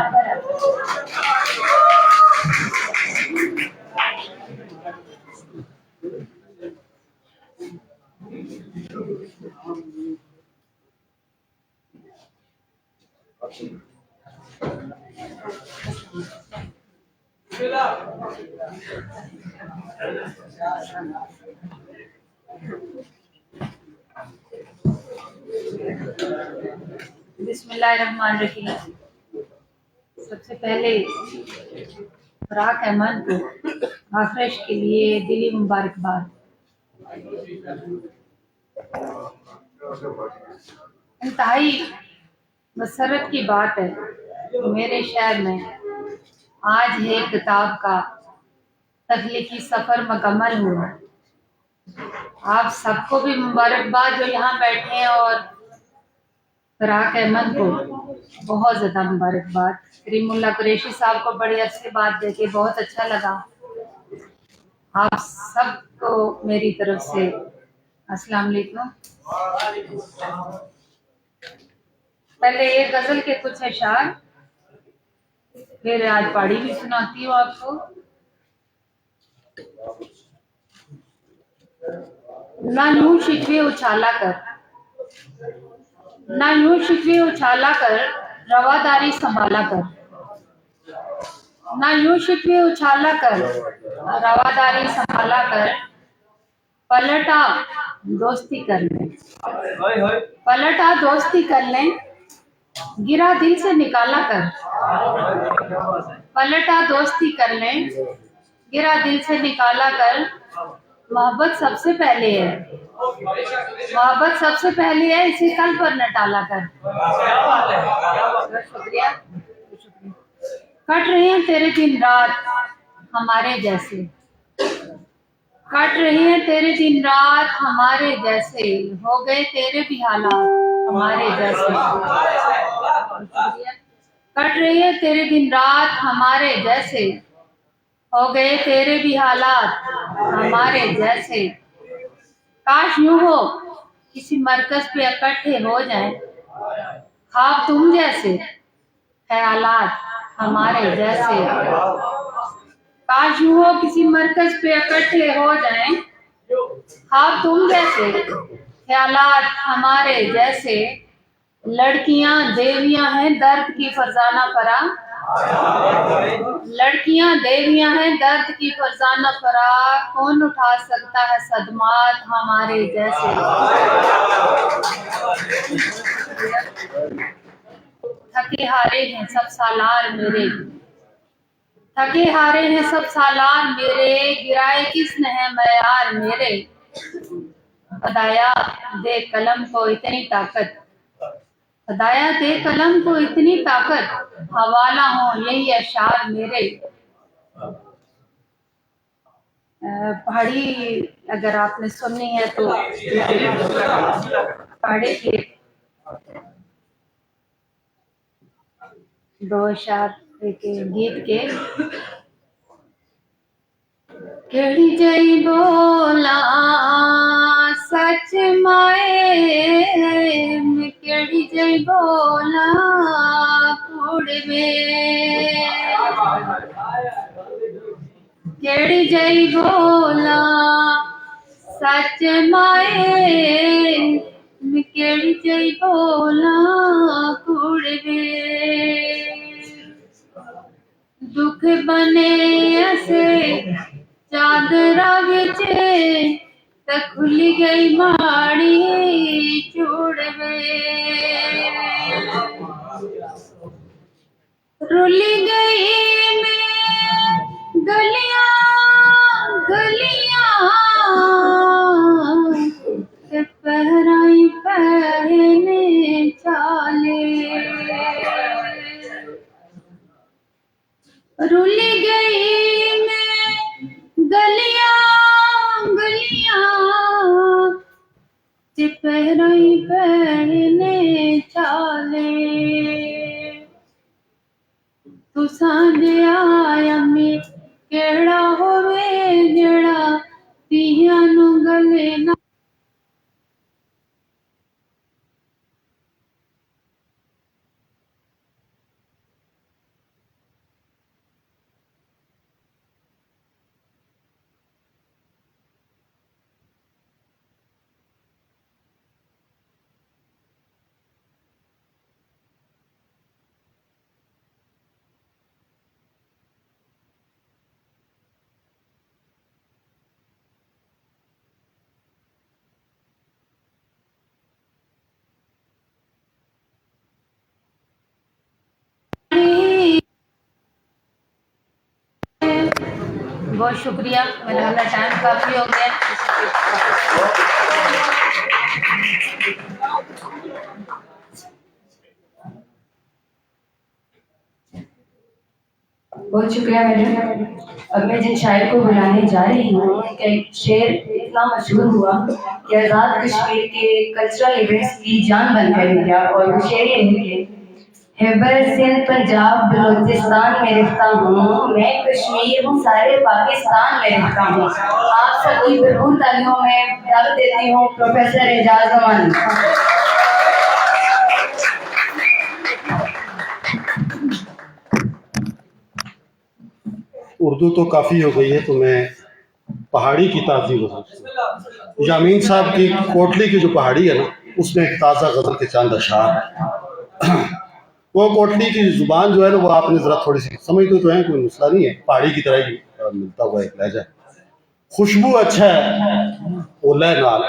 बिस्मिल्लाहिर्रहमानिर्रहीम। सबसे पहले फराक अहमद को आखिरश के लिए दिली मुबारकबाद। इंतहाई मसरत की बात है मेरे शहर में आज है किताब का तख्लीकी सफ़र मुकम्मल हुआ। आप सबको भी मुबारकबाद जो यहाँ बैठे हैं, और फराक अहमद को बहुत ज़्यादा मुबारकबाद। करीमुल्लाह कुरैशी साहब को बड़े अरसे बाद देखे बहुत अच्छा लगा। आप सबको मेरी तरफ से अस्सलाम वालेकुम। पहले एक गजल के कुछ अशार, फिर आज पहाड़ी भी सुनाती हूँ आपको। ना यूं शिकवे उछाला कर, ना यूं शिकवे उछाला कर, रवादारी संभाला कर। ना यूं शिकवे उछाला कर, रवादारी संभाला कर। पलटा दोस्ती कर ले, पलटा दोस्ती कर ले, गिरा दिल से निकाला कर। पलटा दोस्ती कर ले, गिरा दिल से निकाला कर। मोहब्बत सबसे पहले है, मोहब्बत सबसे पहले है, इसे कल पर न टाला कर। शुक्रिया। कट रहे हैं तेरे दिन रात हमारे जैसे, कट रहे हैं तेरे दिन रात हमारे जैसे, हो गए तेरे भी हालात हमारे जैसे। कट रहे हैं तेरे दिन रात हमारे जैसे, हो गए तेरे भी हालात हमारे जैसे। काश यूं हो किसी मरकज पे इकट्ठे हो जाएं, ख्वाब तुम जैसे, ख्यालात हमारे जैसे। काश यूं हो किसी मरकज पे इकट्ठे हो जाएं, ख्वाब तुम जैसे, ख्यालात हमारे जैसे। लड़कियां देवियां हैं दर्द की फरजाना फरा, लड़कियां देवियां हैं दर्द की फरजाना फरा। कौन उठा सकता है सदमात हमारे जैसे। थके हारे हैं सब सालार मेरे, थके हारे हैं सब सालार मेरे, गिराए किसने है मयार मेरे। खुदाया दे कलम को इतनी ताकत, खुदाया दे कलम को इतनी ताकत, हवाला हो यही अशार मेरे। पहाड़ी अगर आपने सुननी है तो पहाड़ी के दो अशार गीत के। केड़ी जई बोला सच माए, केड़ी जई बोला कुड़वे, केड़ी जई बोला सच माए, केड़ी जई बोला कुड़वे। दुख बने ऐसे चादरा विचे, ते खुली गई माड़ी चूड़वे। रुली गई मैं गलियां गलियां, ते पहराई पहने चाले। रुली गई मैं गलियां गलियां, ते पहराई पहने चाले। तू सांझिया अम्मी केड़ा होवे जेड़ा तिहिया नू गले ना। बहुत शुक्रिया, मेरा वाला टाइम काफी हो गया। बहुत शुक्रिया मैडम। अब मैं जिन शायर को बुलाने जा रही हूँ, उनका एक शेर इतना मशहूर हुआ कि आज़ाद कश्मीर के कल्चरल इवेंट्स की जान बन गया। और वो शेर ये है कि खैबर सिंध पंजाब बलोचिस्तान में रहता हूँ, मैं कश्मीर हूँ सारे पाकिस्तान में रहता हूँ। आप सबकी भरपूर तालियों में दावत देती हूँ प्रोफेसर एजाज अमान। उर्दू तो काफ़ी हो गई है, तो मैं पहाड़ी की ताज़ी गज़ल, यामीन साहब की कोटली की जो पहाड़ी है ना, उसमें एक ताज़ा गज़ल के चंद अशार। वो कोटली की ज़ुबान जो है ना, वो आपने ज़रा थोड़ी सी समझते तो है, कोई मसला नहीं है, पहाड़ी की तरह ही मिलता हुआ एक लहजा। खुशबू अच्छा है ओला नाल,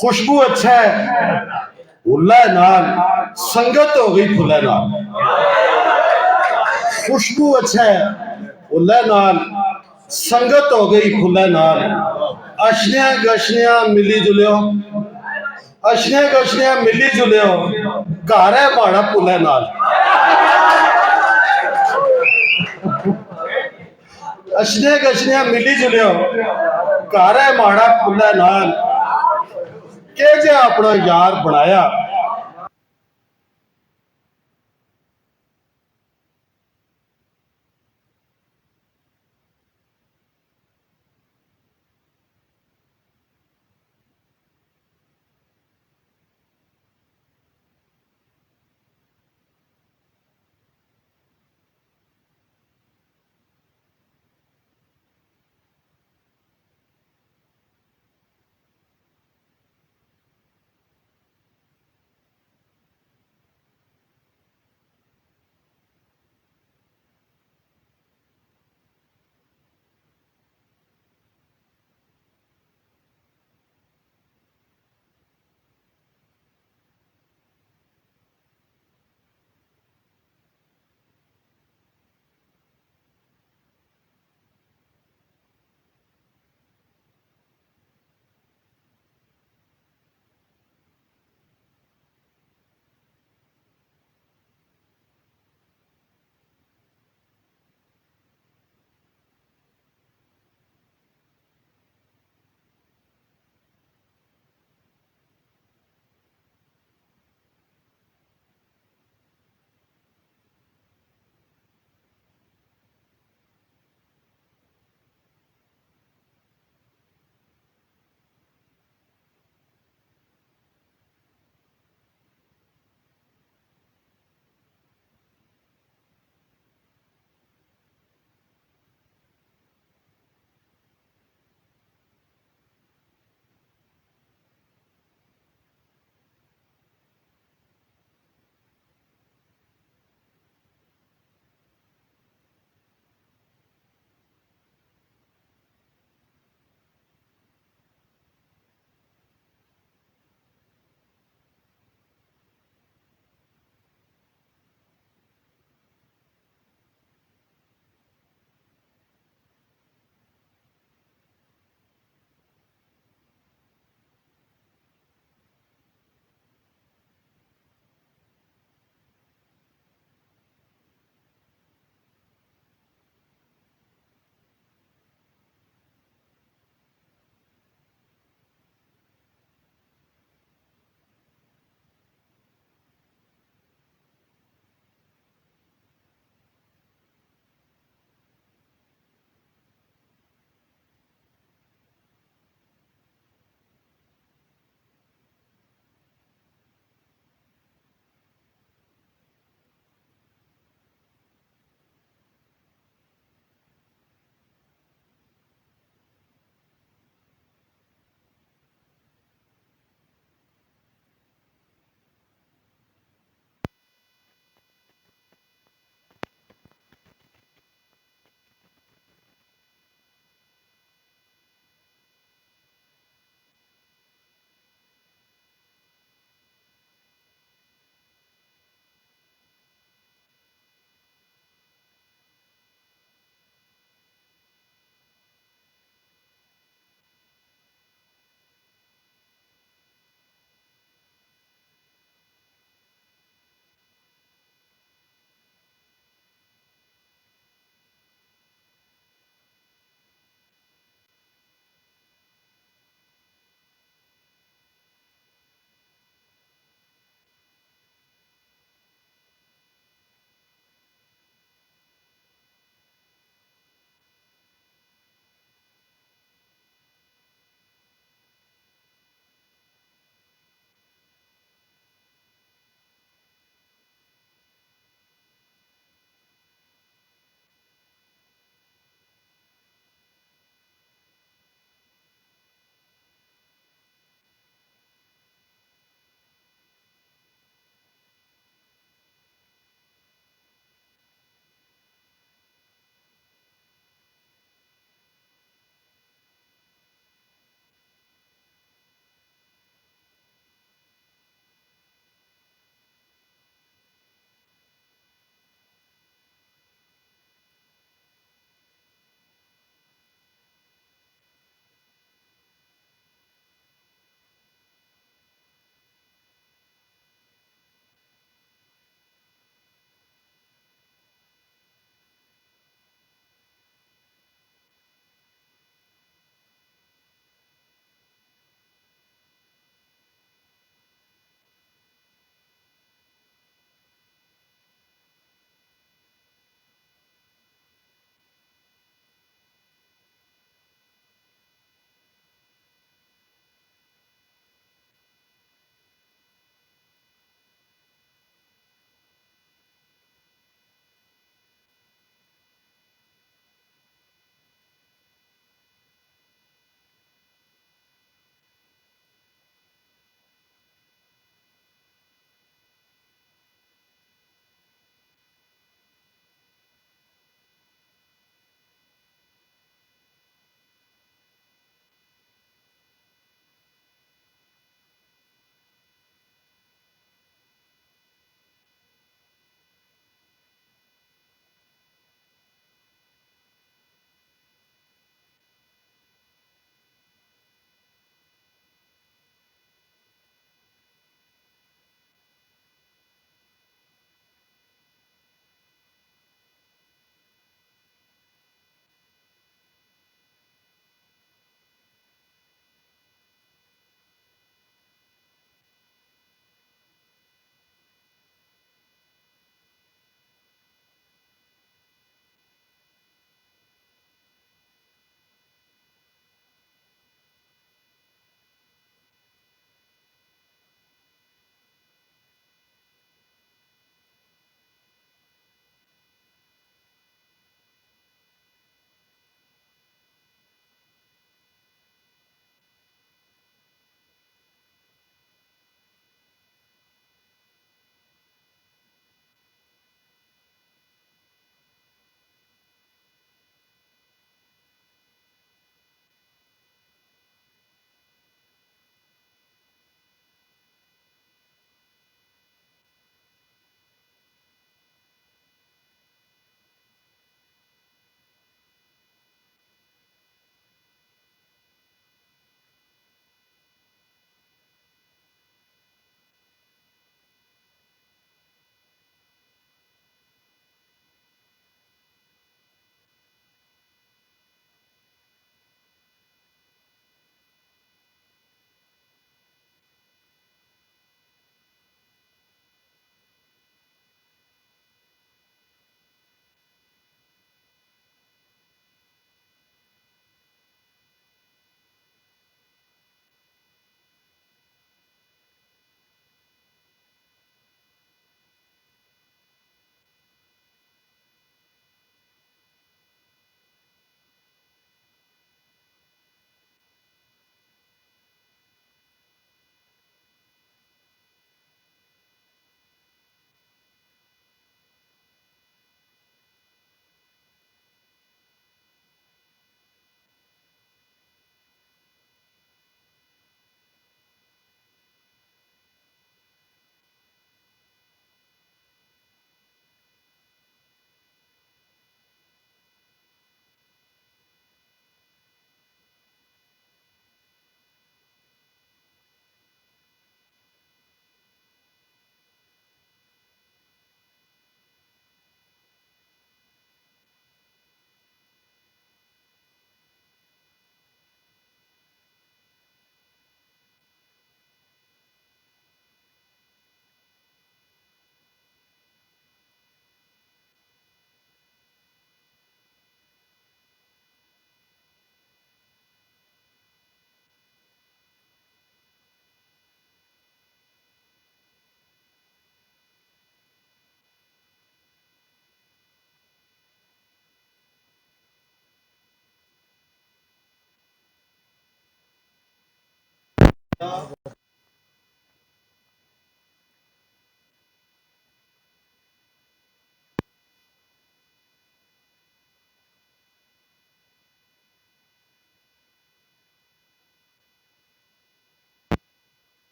खुशबू अच्छा है ओला नाल, संगत हो गई फुला नाल। खुशबू अच्छा है ओला नाल, संगत हो गई फुला नाल। अशनिया गशनिया मिली जुलियो, अशनिया गशनिया मिली जुलियो, घर है माड़ा पुला नाल। अशनिया गशनिया मिली जुलियो, घर है माड़ा पुला नाल। के जे अपना यार बनाया,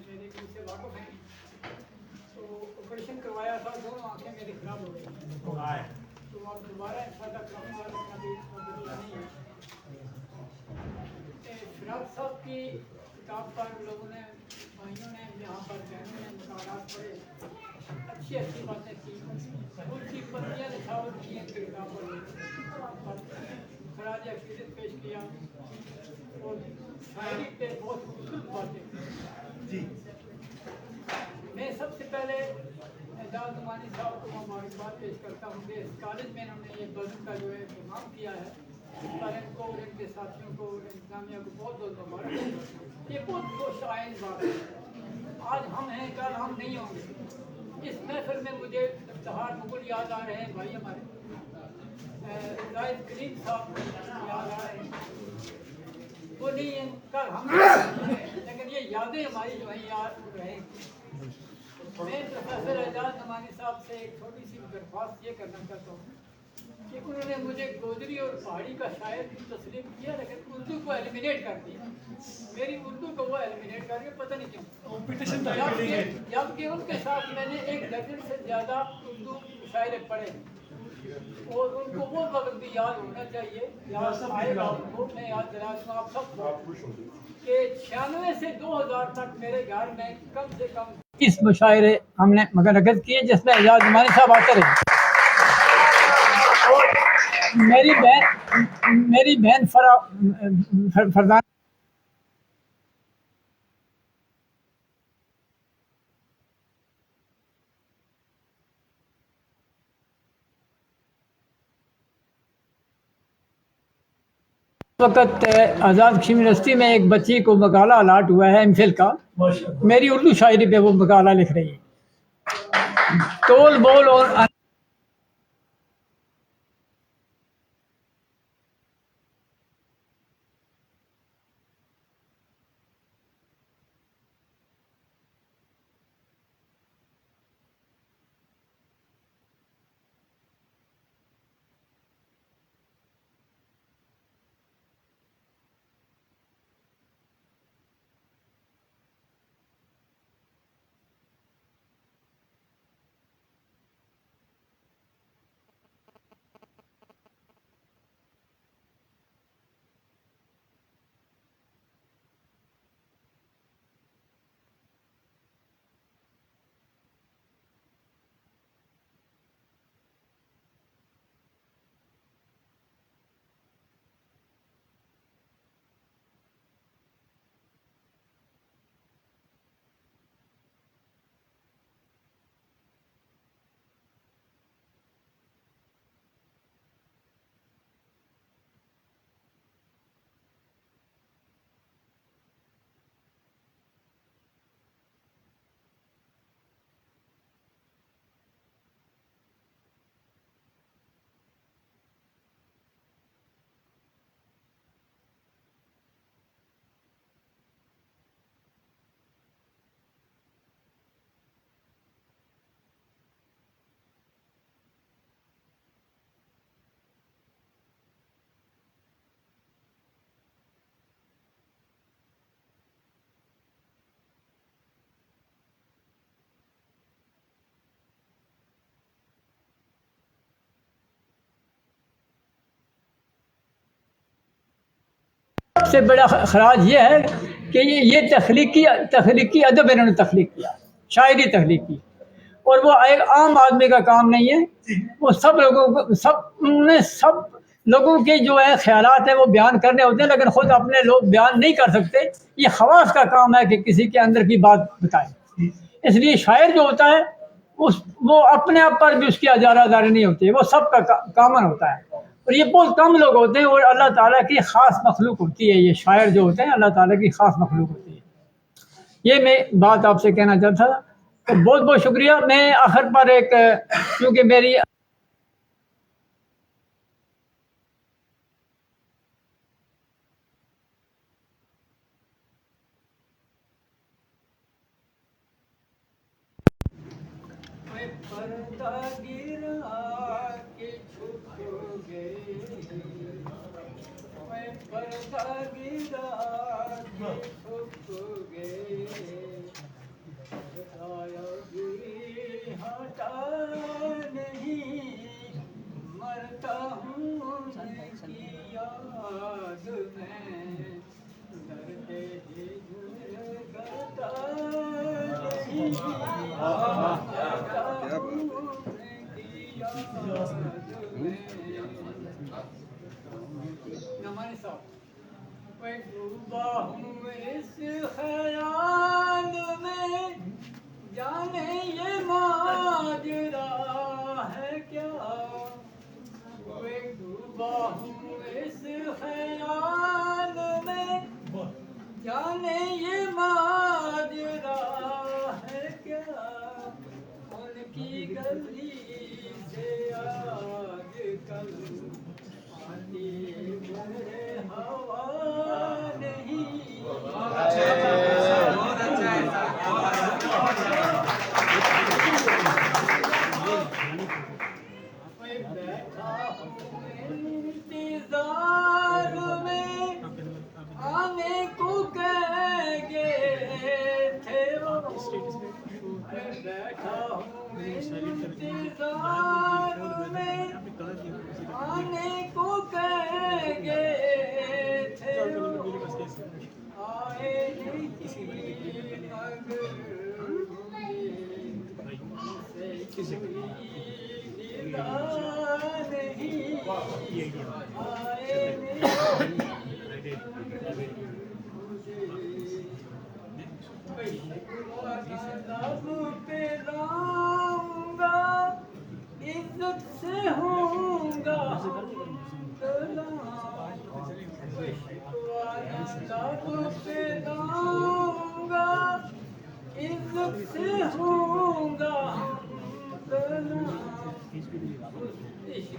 मेरे से वाकफ हैं, तो ऑपरेशन करवाया था, दोनों आंखें मेरी खराब हो गई, तो अब दोबारा इंशाल्लाह करूँगा, अभी बदला नहीं है। फिराक साहब की किताब पर लोगों ने, भाइयों ने, यहाँ पर बहनों ने मुतालात पढ़े, अच्छी अच्छी बातें की, उनकी पत्नियाँ निछावर की हैं किताब पर खराज अकीदत पेश किया और शायरी पे बहुत खूबसूरत बातें जी। मैं सबसे पहले एजाज नुमानी साहब को मुबारकबाद पेश करता हूँ कि इस कॉलेज में इन्होंने ये बज़म का जो है इंतजाम किया है, इस पर इनको और इनके साथियों को और इंतजामिया को बहुत बहुत मुबारक। ये बहुत खुश आइन बात है, आज हम हैं कल हम नहीं होंगे। इस महफिल में मुझे इफ्तिखार मुगल याद आ रहे हैं, भाई हमारे जाहिद करीम साहब याद आ रहे हैं, वो नहीं है कल हम, लेकिन ये यादें हमारी जो है याद रहेंगी। मैं प्रोफेसर एजाज नमानी साहब से एक छोटी सी दरख्वास्त ये करना चाहता हूँ कि उन्होंने मुझे गोजरी और पहाड़ी का शायर तस्लीम किया, लेकिन उर्दू को एलिमिनेट कर दिया। मेरी उर्दू को वो एलिमिनेट करके पता नहीं क्यों, जबकि उनके साथ मैंने 1 दर्जन से ज़्यादा उर्दू शायरे पढ़े और उनको वो वक्त भी याद होना चाहिए, याद आएगा उनको। मैं याद दिला दूँ आप सबको कि 96 से 2000 तक मेरे घर में कम से कम 30 मुशायरे हमने मगरगज किए, जिसमें एजाज नुमानी साहब आते रहे। और मेरी बहन फरदान वक्त आज़ाद कश्मीर यूनिवर्सिटी में एक बच्ची को मकाला अलाट हुआ है एमफिल का, मेरी उर्दू शायरी पे वो मकाला लिख रही है। तोल बोल और सबसे बड़ा खराज ये है कि ये तख्लीकी अदब इन्होंने तख्लीक किया, शायरी तख्लीक की, और वो एक आम आदमी का काम नहीं है। वो सब लोगों के जो है ख्यालात है वो बयान करने होते हैं, लेकिन ख़ुद अपने लोग बयान नहीं कर सकते। ये खवास का काम है कि किसी के अंदर की बात बताए। इसलिए शायर जो होता है वो अपने आप पर भी उसकी अजारादारी नहीं होती है, वो सबका कामन होता है, और ये बहुत कम लोग होते हैं, और अल्लाह ताला की ख़ास मखलूक होती है। ये शायर जो होते हैं अल्लाह ताला की ख़ास मखलूक होती है। ये मैं बात आपसे कहना चाहता था। तो बहुत बहुत शुक्रिया। मैं आखिर पर एक, क्योंकि मेरी इस ख्याल में जाने ये माजरा है क्या, डूबा हूँ इस ख्याल में जाने ये माजरा है क्या, उनकी गली से आजकल आती मेरे हवा नहीं। इंतजार में आने को कह गए थे वो, बैठा हूँ इंतजार में आने को कह गए थे वो, आए नहीं इज्जत से होगा इज्जत से होगा इश्क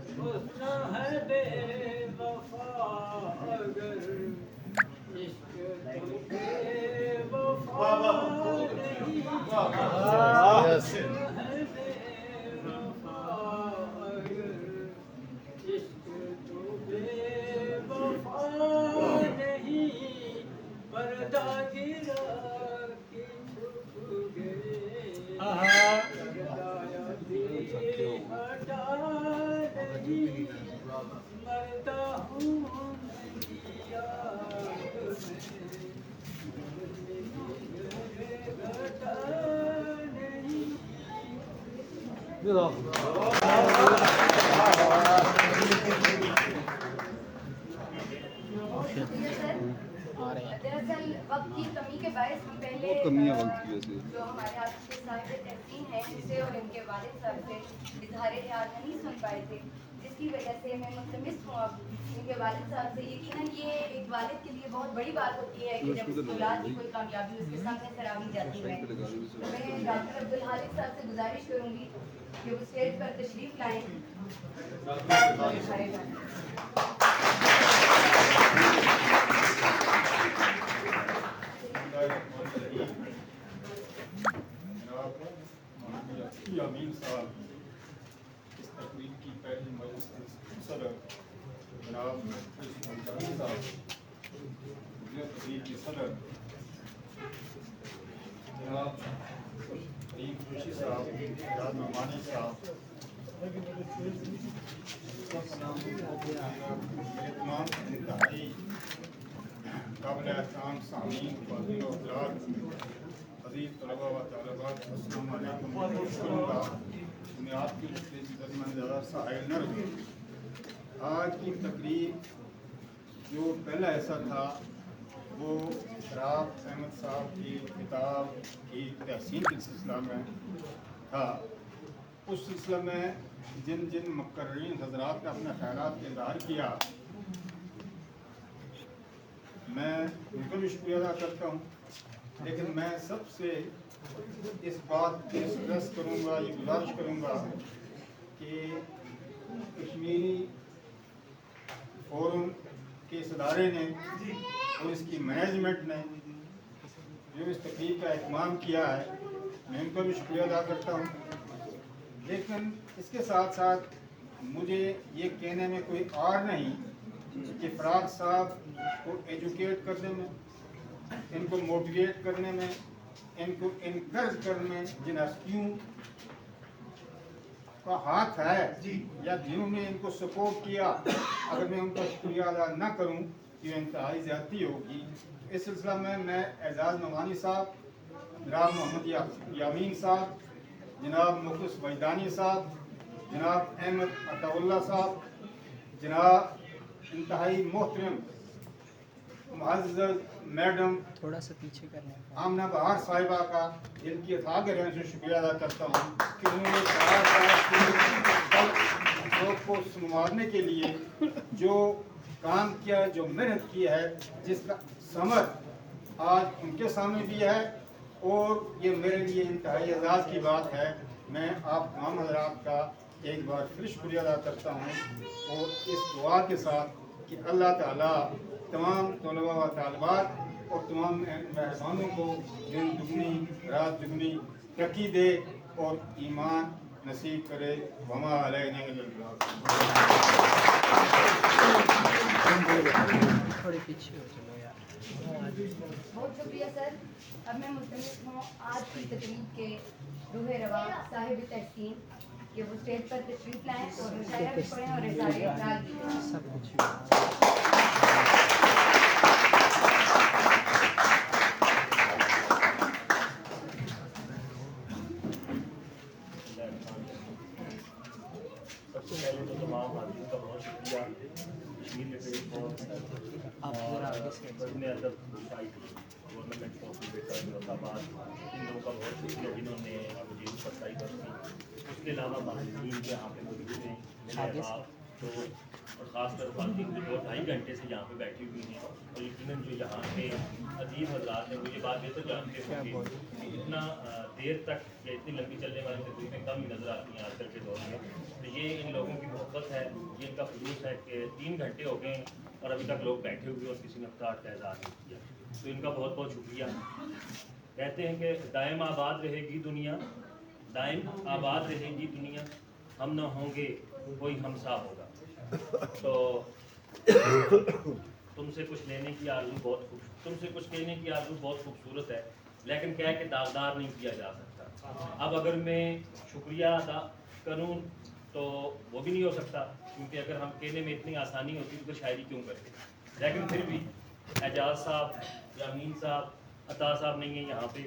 होता है बेवफा, अगर इश्क तो बेवफा नहीं है बेवफा, अगर इश्क तो बेवफा नहीं, पर्दा गिरा के छुप गए, हटा नहीं, मरता हूँ दरअसल वक्त की कमी के बायस हम पहले जो हमारे आज के साहिब तहसीन है उसे और इनके वालिद साहब से इजहार ख्याल नहीं सुन पाए थे, जिसकी वजह से मैं मुतमिस हूँ अब इनके वालिद साहब से। यकीनन ये एक वालिद के लिए बहुत बड़ी बात होती है कि जब उसकी औलाद की कोई कामयाबी उसके सामने सराही जाती है। तो मैं डॉक्टर अब्दुल हालिक साहब से गुजारिश करूँगी कि वो स्टेज पर तशरीफ लाएँ। अमीन साहब इस तकरीब की पहली मजलिस के सदर जनाब अंसारी साहब तकरीब के सदर जनाब रहीम खुशी साहब, जाद नमानी साहब, तमाम इंतहाई काबिल एहतराम सामीन ख़वातीन और हज़रात, अज़ीज़ तलबा व तालिबात, अस्सलामु अलैकुम। करूँगा मैं आपकी खिदमत में ज़्यादा साहिल न रहूँ। आज की तकरीब जो पहला हिस्सा था वो राब अहमद साहब की किताब की तहसीन के सिलसिला में था। उस सिलसिला में जिन जिन मुक़र्रीन हज़रात ने अपने ख़यालात का इज़हार किया, मैं उनका भी शुक्रिया अदा करता हूँ। लेकिन मैं सबसे इस बात पे स्ट्रेस करूँगा, ये गुजारिश करूँगा कि कश्मीरी फोरम के इस इदारे ने और इसकी मैनेजमेंट ने जो इस तकरीब का एहतमाम किया है, मैं उनका भी शुक्रिया अदा करता हूँ। लेकिन इसके साथ साथ मुझे ये कहने में कोई और नहीं कि फराग साहब को एजुकेट करने में, इनको मोटिवेट करने में, इनको इनकरेज करने में जिन हस्तियों का हाथ है या जिन्होंने इनको सपोर्ट किया, अगर मैं उनका शुक्रिया अदा न करूं तो ये इंतहाई ज़्यादती होगी। इस सिलसिला में मैं एजाज़ नवानी साहब, जनाब मोहम्मद यामीन साहब, जनाब मुखलिस वजदानी साहब, जनाब अहमद अताउल्ला साहब, जनाब इंतहाई मोहतरम मुअज़्ज़ज़ मैडम थोड़ा सा पीछे करना है। आमना बहार साहिबा का दिल की अथा के रहने से शुक्रिया अदा करता हूँ कि उन्होंने लोग को संवारने के लिए जो काम किया, जो मेहनत की है, जिसका समर आज उनके सामने भी है और ये मेरे लिए इंतहाई एजाज़ की बात है। मैं आप तमाम हज़रात का एक बार फिर शुक्रिया अदा करता हूँ और इस दुआ के साथ कि अल्लाह ताला तमाम तलबा व तालिबात और तमाम मेहमानों को दिन दुगनी रात दुगनी तरक्की दे और ईमान नसीब करे। वमा अलैना इल्लल बलाग। थोड़े पीछे हो चलो यार। बहुत शुक्रिया सर। अब मैं मुस्तमिल हूँ आज की तकरीब के रूह रवा साहिब तहसीन कि वो स्टेज पर तशरीफ लाएँ और मुशायरा भी पढ़ें और इज़हार इक़रार कीजिए। सब कुछ सबसे पहले तो तमाम हाजिरों का बहुत शुक्रिया। कश्मीर में पेश बज़्म अदब गवर्नमेंट कॉपरेटर मुरादाबाद, इन लोगों का बहुत शुक्रिया जिन्होंने मुझे सरसाई बख्शी। उसके अलावा महाजरीन के यहाँ पे मौजूद हैं, मेरे आप तो और ख़ासकर खातिन जो 2-2.5 घंटे से यहाँ पे बैठी हुई हैं और यकीनन जो यहाँ पे अजीब हज़रात हैं, मुझे बात बेहतर जानते होंगे कि इतना देर तक या इतनी लंबी चलने वाली तकरीबें कम ही नज़र आती हैं आजकल के दौर में। तो ये इन लोगों की मोहब्बत है, ये इनका खुलूस है कि 3 घंटे हो गए और अभी तक लोग बैठे हुए और किसी ने अफ्तार का एज़हार नहीं किया। तो इनका बहुत बहुत शुक्रिया। कहते हैं कि दायम आबाद रहेगी दुनिया, दायम आबाद रहेगी दुनिया, हम न होंगे कोई हमसा होगा। तो तुमसे कुछ लेने की आरज़ू तुमसे कुछ कहने की आरज़ू बहुत खूबसूरत है, लेकिन कह के दागदार नहीं किया जा सकता। अब अगर मैं शुक्रिया अदा करूं तो वो भी नहीं हो सकता, क्योंकि अगर हम कहने में इतनी आसानी होती तो शायरी क्यों करते। लेकिन फिर भी एजाज साहब, यामीन साहब, अता साहब नहीं है यहाँ पे,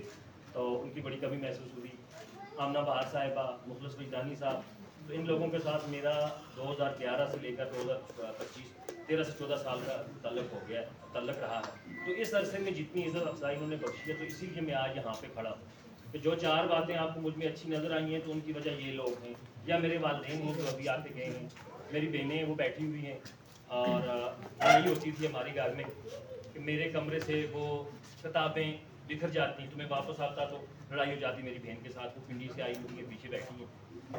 तो उनकी बड़ी कमी महसूस हुई। आमना बहार साहिबा, मुखलिस वजदानी साहब, तो इन लोगों के साथ मेरा 2011 से लेकर 2025 13 से 14 साल का ताल्लुक़ हो गया, ताल्लुक़ रहा है। तो इस अरसे में जितनी इज़्ज़त अफजाई उन्होंने बख्शी है, तो इसीलिए मैं आज यहाँ पे खड़ा हूँ। तो जो 4 बातें आपको मुझ में अच्छी नज़र आई हैं, तो उनकी वजह ये लोग हैं, या मेरे वालिदैन हैं जो अभी आके गए हैं, मेरी बहनें हैं वो बैठी हुई हैं। और लड़ाई होती थी हमारे घर में कि मेरे कमरे से वो किताबें बिखर जाती, तो मैं वापस आता तो लड़ाई हो जाती मेरी बहन के साथ, वो पिंडी से आई हुई है, पीछे बैठी है।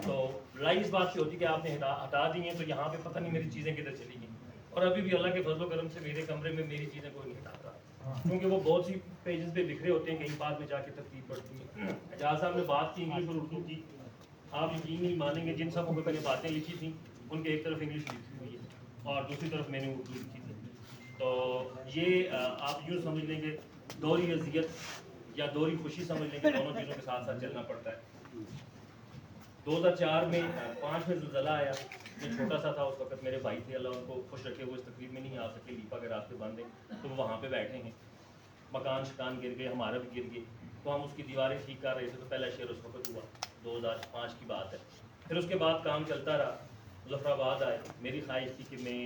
तो लड़ाई इस बात से होती कि आपने हटा दी हैं, तो यहाँ पे पता नहीं मेरी चीज़ें किधर चली गई। और अभी भी अल्लाह के फजल करम से मेरे कमरे में मेरी चीज़ें कोई नहीं हटाता, क्योंकि वो बहुत सी पेजेस पे बिखरे होते हैं, कहीं बाद में जाके तरतीब पड़ती है। एजाज साहब ने बात की इंग्लिश और उर्दू की, आप यकीन नहीं मानेंगे, जिन सबों पर मैंने बातें लिखी थी उनके एक तरफ इंग्लिश लिखी हुई है और दूसरी तरफ मैंने उर्दू लिखी थी। तो ये आप यूँ समझ लेंगे दोहरी अजियत या दोहरी खुशी समझ लेंगे, दोनों चीज़ों के साथ साथ चलना पड़ता है। 2004 में 5 में ज़लज़ला आया। मैं छोटा सा था उस वक्त, मेरे भाई थे, अल्लाह उनको खुश रखे, वो इस तकलीफ में नहीं आ सके, लीपा के रास्ते बंद हैं, तो वो वहाँ पे बैठे हैं। मकान शकान गिर गए, हमारा भी गिर गए, तो हम उसकी दीवारें ठीक कर रहे थे, तो पहला शेर उस वक्त हुआ, 2005 की बात है। फिर उसके बाद काम चलता रहा, मुजफ्फराबाद आए, मेरी ख्वाहिश थी कि मैं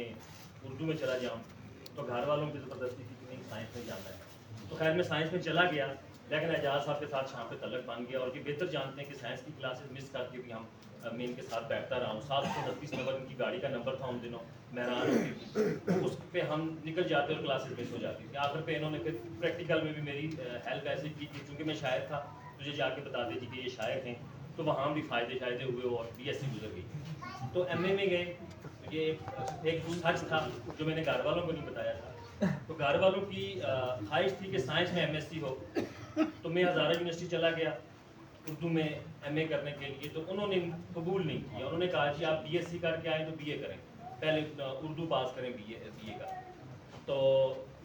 उर्दू में चला जाऊँ, तो घर वालों की ज़बरदस्ती थी कि नहीं साइंस में जाना है। तो खैर मैं साइंस में चला गया, लेकिन एजाज साहब के साथ शाम पे तलक बन गया, और ये बेहतर जानते हैं कि साइंस की क्लासेस मिस करके भी हम मैं इनके साथ बैठता रहा हूँ। 729 नंबर इनकी गाड़ी का नंबर था उन दिनों, मेहरान होती थी, तो उस पर हम निकल जाते और क्लासेस मिस हो जाती थी। आखिर पे इन्होंने फिर प्रैक्टिकल में भी मेरी हेल्प ऐसे की कि चूँकि मैं शायर था, मुझे जाके बताते थे कि ये शायर हैं, तो वहाँ भी फ़ायदे हुए और BSc गुजर गई। तो MA में गए, ये एक सच था जो मैंने घर वालों को नहीं बताया था। तो घर वालों की ख्वाहिश थी कि साइंस में MSc हो, तो मैं हज़ारा यूनिवर्सिटी चला गया उर्दू में MA करने के लिए, तो उन्होंने कबूल नहीं किया। उन्होंने कहा कि आप BSc करके आए तो BA करें, पहले उर्दू पास करें BA का। तो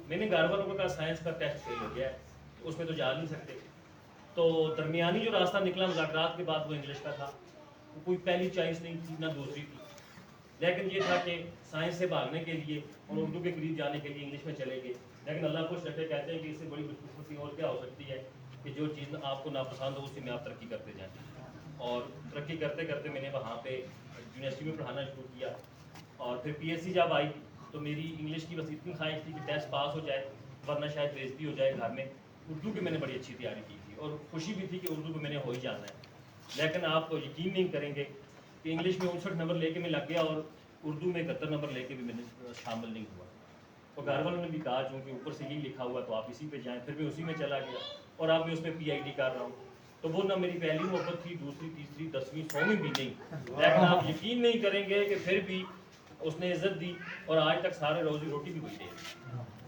मैंने घर वालों को कहा साइंस का टेस्ट फेल हो गया है, तो उसमें तो जा नहीं सकते। तो दरमियानी जो रास्ता निकला मुज़ाकरात के बाद वो इंग्लिश का था, कोई पहली चॉइस नहीं थी ना दूसरी थी, लेकिन ये था कि साइंस से भागने के लिए और उर्दू के करीब जाने के लिए इंग्लिश में चले गए। लेकिन अल्लाह खुश रखे, कहते हैं कि इससे बड़ी खुशखुशी और क्या हो सकती है कि जो चीज़ आपको नापसंद हो उसी में आप तरक्की करते जाएं। और तरक्की करते करते मैंने वहाँ पे यूनिवर्सिटी में पढ़ाना शुरू किया, और फिर PSc जब आई तो मेरी इंग्लिश की बस इतनी ख्वाहिश थी कि टेस्ट पास हो जाए, वरना शायद बेइज्जती हो जाए घर में। उर्दू की मैंने बड़ी अच्छी तैयारी की थी और खुशी भी थी कि उर्दू को मैंने हो ही जाना है। लेकिन आप यकीन नहीं करेंगे कि इंग्लिश में 59 नंबर लेके मैं लग गया और उर्दू में 71 नंबर लेके भी मैंने शामिल नहीं हुआ। तो घर वालों ने भी कहा चूँकि ऊपर से यही लिखा हुआ तो आप इसी पे जाएं, फिर मैं उसी में चला गया और अब मैं उसमें PhD कर रहा हूँ। तो वो ना मेरी पहली मोहब्बत थी, दूसरी, तीसरी, 10वीं, 100वीं भी नहीं, लेकिन आप यकीन नहीं करेंगे कि फिर भी उसने इज्जत दी और आज तक सारे रोजी रोटी भी हुई है।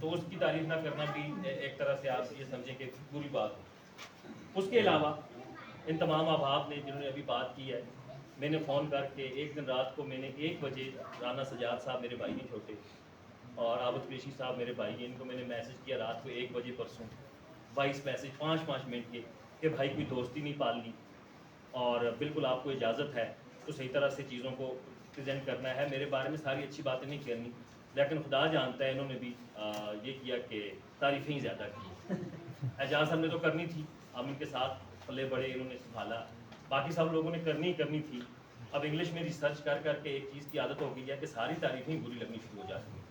तो उसकी तारीफ ना करना भी एक तरह से आप ये समझें कि बुरी बात है। उसके अलावा इन तमाम अहबाब ने जिन्होंने अभी बात की है, मैंने फ़ोन करके एक दिन रात को मैंने 1 बजे राना सजाद साहब मेरे भाई हैं छोटे और आबद कुरैशी साहब मेरे भाई हैं, इनको मैंने मैसेज किया रात को 1 बजे परसों, 22 मैसेज 5-5 मिनट के कि भाई कोई दोस्ती नहीं पालनी और बिल्कुल आपको इजाज़त है तो सही तरह से चीज़ों को प्रेजेंट करना है, मेरे बारे में सारी अच्छी बातें नहीं करनी। लेकिन खुदा जानता है इन्होंने भी ये किया कि तारीफ़ें ही ज़्यादा की। एजाज हमने तो करनी थी, हम इनके साथ पले बड़े, इन्होंने संभाला, बाकी सब लोगों ने करनी ही करनी थी। अब इंग्लिश में रिसर्च कर करके एक चीज़ की आदत हो गई है कि सारी तारीफ़ें बुरी लगनी शुरू हो जाती हैं।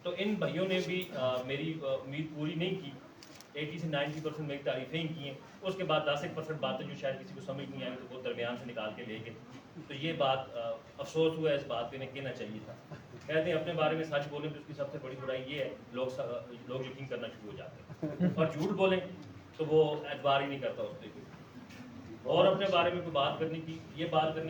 तो इन भाइयों ने भी मेरी उम्मीद पूरी नहीं की, 80 से 90% मेरी तारीफ़ें ही की हैं। उसके बाद 10% बातें जो शायद किसी को समझ नहीं आई तो वो दरमियान से निकाल के ले गए। तो ये बात अफसोस हुआ, इस बात पे इन्हें कहना चाहिए था। कहते हैं अपने बारे में सच बोलें तो उसकी सबसे बड़ी बुराई ये है लोग यकीन करना शुरू हो जाते हैं, और झूठ बोलें तो वो एतबार ही नहीं करता उस पर। और अपने बारे में कोई बात करने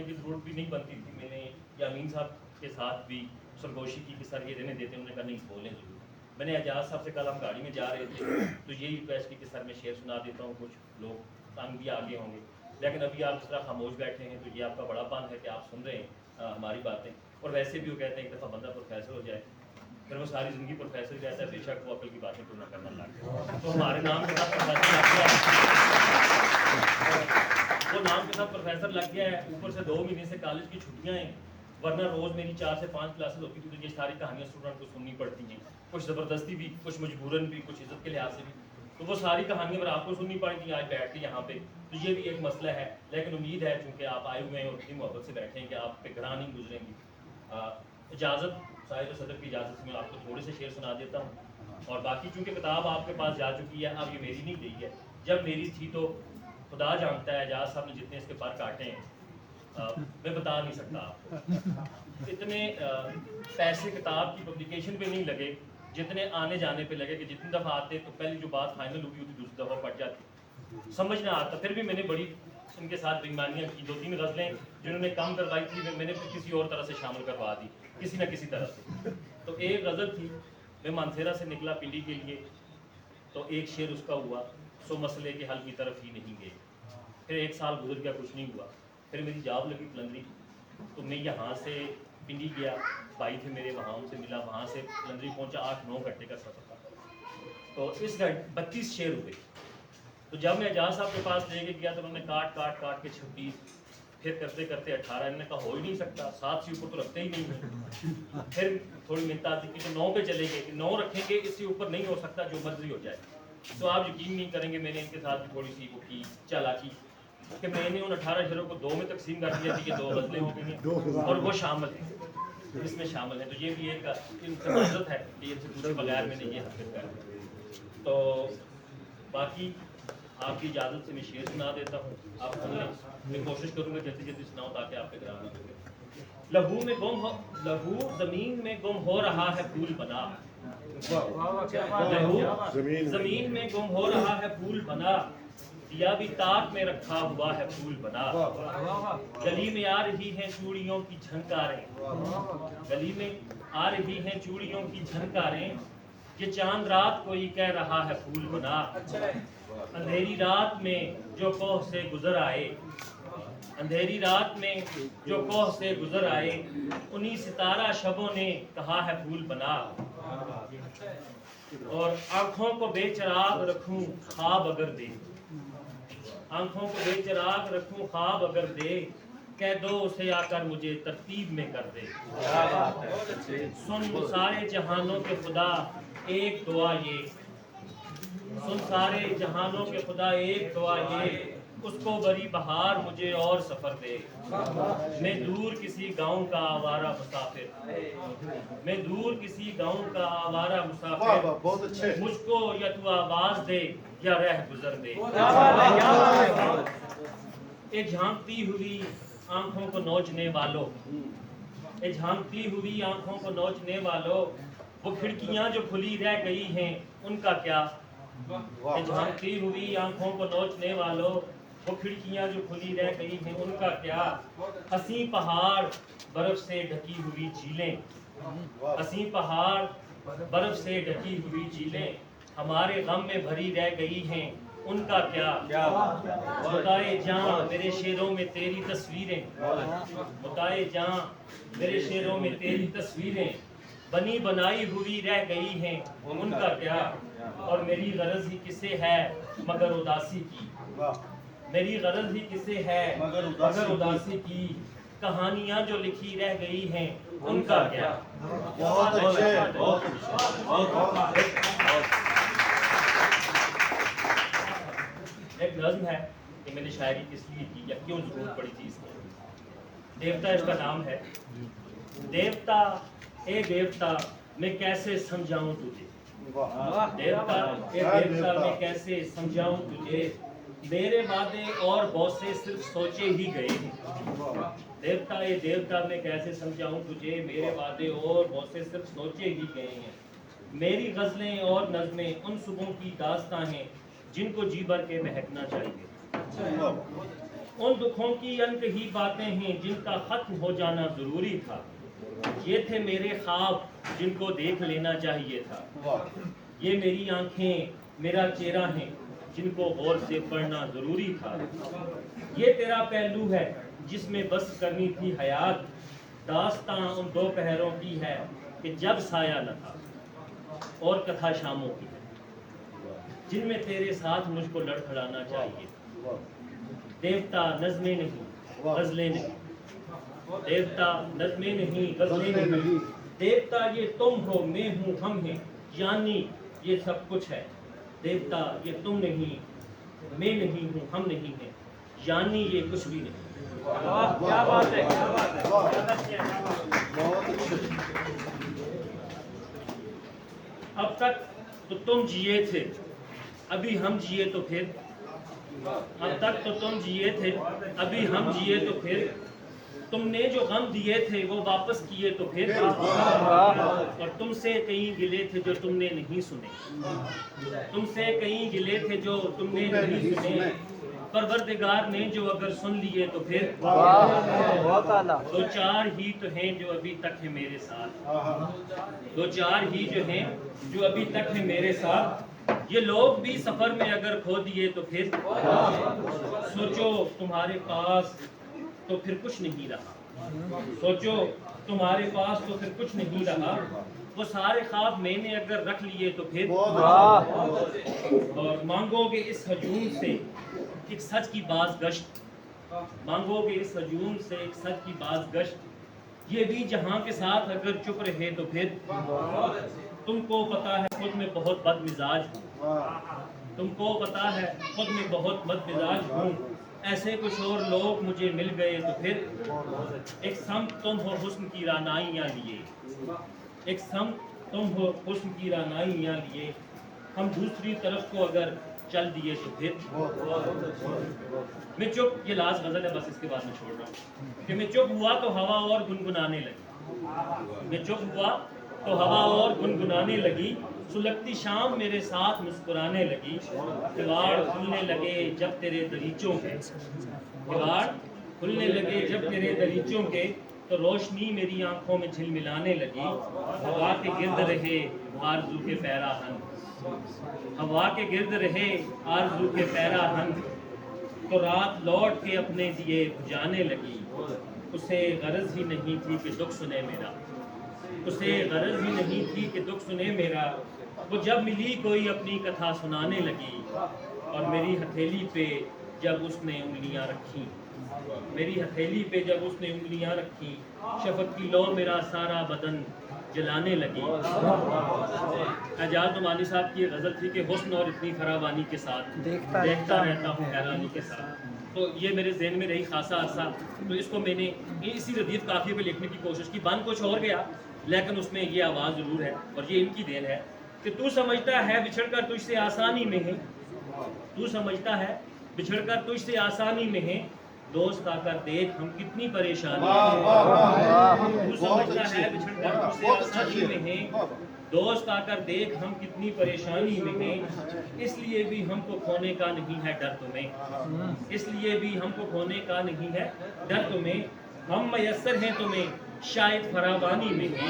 की ज़रूरत भी नहीं बनती थी। मैंने यामीन साहब के साथ भी सरगोशी की कि सर ये रहने देते हैं, उन्होंने कहा नहीं बोलें ज़रूर। मैंने एजाज साहब से कल हम गाड़ी में जा रहे थे तो यही रिक्वेस्ट की कि सर मैं शेर सुना देता हूँ, कुछ लोग तंग भी आगे होंगे, लेकिन अभी आप इस तरह खामोश बैठे हैं तो ये आपका बड़ापन है कि आप सुन रहे हैं हमारी बातें। और वैसे भी वो कहते हैं एक दफ़ा बंदा प्रोफेसर हो जाए फिर वो सारी ज़िंदगी प्रोफेसर ही रहता है, बेशक वो अकल की बातें पूर्ण करना लग जाए। तो हमारे नाम के साथ प्रोफेसर लग गया है, वो नाम के साथ प्रोफेसर लग गया है, ऊपर से 2 महीने से कॉलेज की छुट्टियाँ हैं, वरना रोज़ मेरी 4 से 5 क्लासेस होती थी तो ये सारी कहानियाँ स्टूडेंट को सुननी पड़ती हैं, कुछ ज़बरदस्ती भी, कुछ मजबूरन भी, कुछ इज़्ज़त के लिहाज से भी। तो वो सारी कहानियाँ अगर आपको सुननी पड़ती आज बैठ के यहाँ पे, तो ये भी एक मसला है। लेकिन उम्मीद है चूँकि आप आए हुए हैं और इतनी मोहब्बत से बैठे हैं कि आप पे ग्राह नहीं गुजरेंगी। इजाज़त साहिब सदर की इजाज़त से मैं आपको थोड़े से शेर सुना देता हूँ, और बाकी चूँकि किताब आपके पास जा चुकी है, अब ये मेरी नहीं गई है, जब मेरी थी तो खुदा जानता है एजाज साहब ने जितने इसके पर काटे हैं मैं बता नहीं सकता आपको। इतने पैसे किताब की पब्लिकेशन पे नहीं लगे जितने आने जाने पे लगे कि जितनी दफ़ा आते तो पहली जो बात फाइनल हुई होती दूसरी दफ़ा पड़ जाती, समझ ना आता। फिर भी मैंने बड़ी इनके साथ बेईमानियाँ की, 2-3 गज़लें जिन्होंने कम करवाई थी मैंने फिर किसी और तरह से शामिल करवा दी, किसी न किसी तरह से। तो एक गज़ल थी, मैं मानसेरा से निकला पिंडी के लिए तो एक शेर उसका हुआ, सो मसले के हल की तरफ ही नहीं गए। फिर 1 साल गुजर गया, कुछ नहीं हुआ। फिर मेरी जॉब लगी कलंदरी, तो मैं यहाँ से पिंडी गया, भाई थे मेरे, वहाँ उनसे मिला, वहाँ से कलंदरी पहुँचा, 8-9 घंटे का सफ़र था। तो इस 32 शेर हुए। तो जब मैं एजाज साहब के पास लेके गया तो उन्होंने काट के 26 फिर करते करते 18, इन्होंने कहा हो ही नहीं सकता, 7 से ऊपर तो रखते ही नहीं है। फिर थोड़ी मिन्नत की तो 9 पे चले गए कि 9 रखेंगे, इससे ऊपर नहीं हो सकता, जो मर्जी हो जाए। तो आप यकीन नहीं करेंगे, मैंने इनके साथ भी थोड़ी सी वो की चालाकी कि मैंने उन 18 शेरों को 2 में तकसीम कर दिया कि ये 2 गज़लें हो गई हैं और वो शामिल है, इसमें शामिल है। तो ये भी एक इनसे मदद है कि इनसे पूछे बगैर मैंने ये हासिल कर। तो बाकी आपकी इजाज़त से मैं शेर सुना देता हूँ, आप सुन लें। मैं कोशिश करूँगा जल्दी जल्दी सुनाऊँ ताकि आप पे ग्राम ना लगे। लहू ज़मीन में गुम हो रहा है फूल बना, लहू ज़मीन में गुम हो रहा है फूल बना, दिया भी ताक में रखा हुआ है फूल बना। गली में आ रही हैं चूड़ियों की झनकारें, गली में आ रही हैं चूड़ियों की झनकारें, ये चांद रात कोई कह रहा है फूल बना। अंधेरी रात में जो कोह से गुजर आए, अंधेरी रात में जो कोह से गुजर आए, उन्हीं सितारा शबों ने कहा है फूल बना। और आंखों को बेचराग रखूं ख्वाब अगर दे, आंखों को बेचराग रखूं ख्वाब अगर दे, कह दो उसे आकर मुझे तरतीब में कर दे। सुन सारे जहानों के खुदा एक दुआ ये, सुन सारे जहानों के खुदा एक दुआ ये, उसको बड़ी बहार मुझे और सफर दे। मैं दूर किसी गांव का आवारा मुसाफिर, मैं दूर किसी गांव का आवारा मुसाफिर, बहुत अच्छे। मुझको या तू आवाज दे या रह गुजर दे। ये झांकती हुई आंखों को नोचने वालों, ये झांकती हुई आंखों को नोचने वालों, वो खिड़कियां जो खुली रह गई हैं उनका क्या। ये झांकती हुई आंखों को नोचने वालों, वो खिड़कियां जो खुली रह गई हैं उनका क्या। हंसी पहाड़ बर्फ से ढकी हुई झीलें, हंसी पहाड़ बर्फ से ढकी हुई झीलें, हमारे गम में भरी रह गई हैं उनका क्या। बताए जां मेरे शेरों में तेरी तस्वीरें, बताए जां मेरे शेरों में तेरी तस्वीरें, बनी बनाई हुई रह गई हैं उनका क्या। और मेरी गरज ही किसे है मगर उदासी की, मेरी गरज ही किसे है मगर उदासी की, कहानियां जो लिखी रह गई हैं उनका क्या। बहुत अच्छे, बहुत एक नज़्म है कि मैंने शायरी किस लिए की या क्यों जरूरत पड़ी थी इसकी। देवता इसका नाम है। देवता ए देवता मैं कैसे समझाऊं तुझे, देवता ए देवता मैं कैसे समझाऊं तुझे, मेरे वादे और बहुत से सिर्फ सोचे ही गए हैं। देवता ए देवता मैं कैसे समझाऊं तुझे, मेरे वादे और बहुत से सिर्फ सोचे ही गए हैं। मेरी गज़लें और नज़में उन सुबहों की दास्तां हैं जिनको जी भर के महकना चाहिए। उन दुखों की अनकही बातें हैं जिनका खत्म हो जाना जरूरी था। ये थे मेरे ख्वाब जिनको देख लेना चाहिए था। ये मेरी आंखें मेरा चेहरा है जिनको गौर से पढ़ना जरूरी था। ये तेरा पहलू है जिसमें बस करनी थी हयात, दास्तां उन दो पहरों की है कि जब साया न था, और कथा शामों की जिनमें तेरे साथ मुझको लड़खड़ाना चाहिए। देवता नज़में नहीं गज़लें नहीं, देवता नज़में नहीं गज़लें नहीं, देवता ये तुम हो मैं हूँ हम हैं, यानी ये सब कुछ है। देवता ये तुम नहीं मैं नहीं हूँ हम नहीं हैं, यानी ये कुछ भी नहीं। क्या बात है, क्या बात है, बहुत अच्छे। अब तक तो तुम जिए थे, अभी हम जिए तो फिर, अब तक तो तुम जिए थे, अभी हम जिए तो फिर, तुमने जो गम दिए थे वो वापस किए तो फिर, और तुमसे कई गिले थे जो तुमने नहीं सुने, तुमसे कई गिले थे जो तुमने नहीं सुने, परवरदिगार ने जो अगर सुन लिए तो फिर, दो चार ही तो हैं जो अभी तक है मेरे साथ, दो चार ही जो हैं जो अभी तक है मेरे साथ, ये लोग भी सफर में अगर खो दिए तो फिर, सोचो तुम्हारे पास तो फिर कुछ नहीं रहा, सोचो तुम्हारे पास तो फिर कुछ नहीं रहा, वो सारे ख्वाब मैंने अगर रख लिए तो फिर, और मांगोगे इस हजूम से एक सच की बाज़गश्त, मांगोगे इस हजूम से एक सच की बाज़गश्त, ये भी जहां के साथ अगर चुप रहे तो फिर तुमको पता है खुद में बहुत बदमिजाज हूँ, तुमको पता है खुद में बहुत बदमिजाज हूँ, ऐसे कुछ और लोग मुझे मिल गए तो फिर एक समत तुम हो हुस्न की रानाइयाँ लिए, एक समत तुम हो हुस्न की रानाइयाँ लिए, हम दूसरी तरफ को अगर चल दिए तो फिर मैं चुप, ये लास्ट गजल है, बस इसके बाद मैं छोड़ रहा हूँ कि मैं चुप हुआ तो हवा और गुनगुनाने लगी, मैं चुप हुआ तो हवा और गुनगुनाने लगी, सुलगती शाम मेरे साथ मुस्कुराने लगी, किवाड़ खुलने लगे जब तेरे दरीचों के, किवाड़ खुलने लगे जब तेरे दरीचों के, तो रोशनी मेरी आंखों में झिलमिलाने लगी, हवा के गिर्द रहे आरज़ू के पैराहन, हवा के गिर्द रहे आरज़ू के पैराहन, तो रात लौट के अपने दिए बुझाने लगी, उसे गरज ही नहीं थी कि दुख सुने मेरा, उसे गरज ही नहीं थी कि दुख सुने मेरा, वो जब मिली कोई अपनी कथा सुनाने लगी, और मेरी हथेली पे जब उसने उंगलियां रखी, मेरी हथेली पे जब उसने उंगलियां रखी, शफक की लो मेरा सारा बदन जलाने लगी। एजाज नुमानी साहब की ये गज़ल थी कि हुस्न और इतनी फरावानी के साथ देखता रहता हूँ हैरानी के साथ, तो ये मेरे जहन में रही खासा अरसा, तो इसको मैंने इसी रदीफ काफ़ी पे लिखने की कोशिश की। बन कुछ और गया लेकिन उसमें ये आवाज़ ज़रूर है, और ये इनकी देन है कि तू समझता है बिछड़कर तुझसे आसानी में है, तू समझता है बिछड़कर तुझसे आसानी में है, दोस्त आकर देख हम कितनी परेशानी में, तू समझता है बिछड़कर तुझसे आसानी में है, दोस्त आकर देख हम कितनी परेशानी में हैं, इसलिए भी हमको खोने का नहीं है डर तुम्हें, इसलिए भी हमको खोने का नहीं है डर तुम्हें, हम मयस्सर हैं तुम्हें शायद फरावानी में हैं,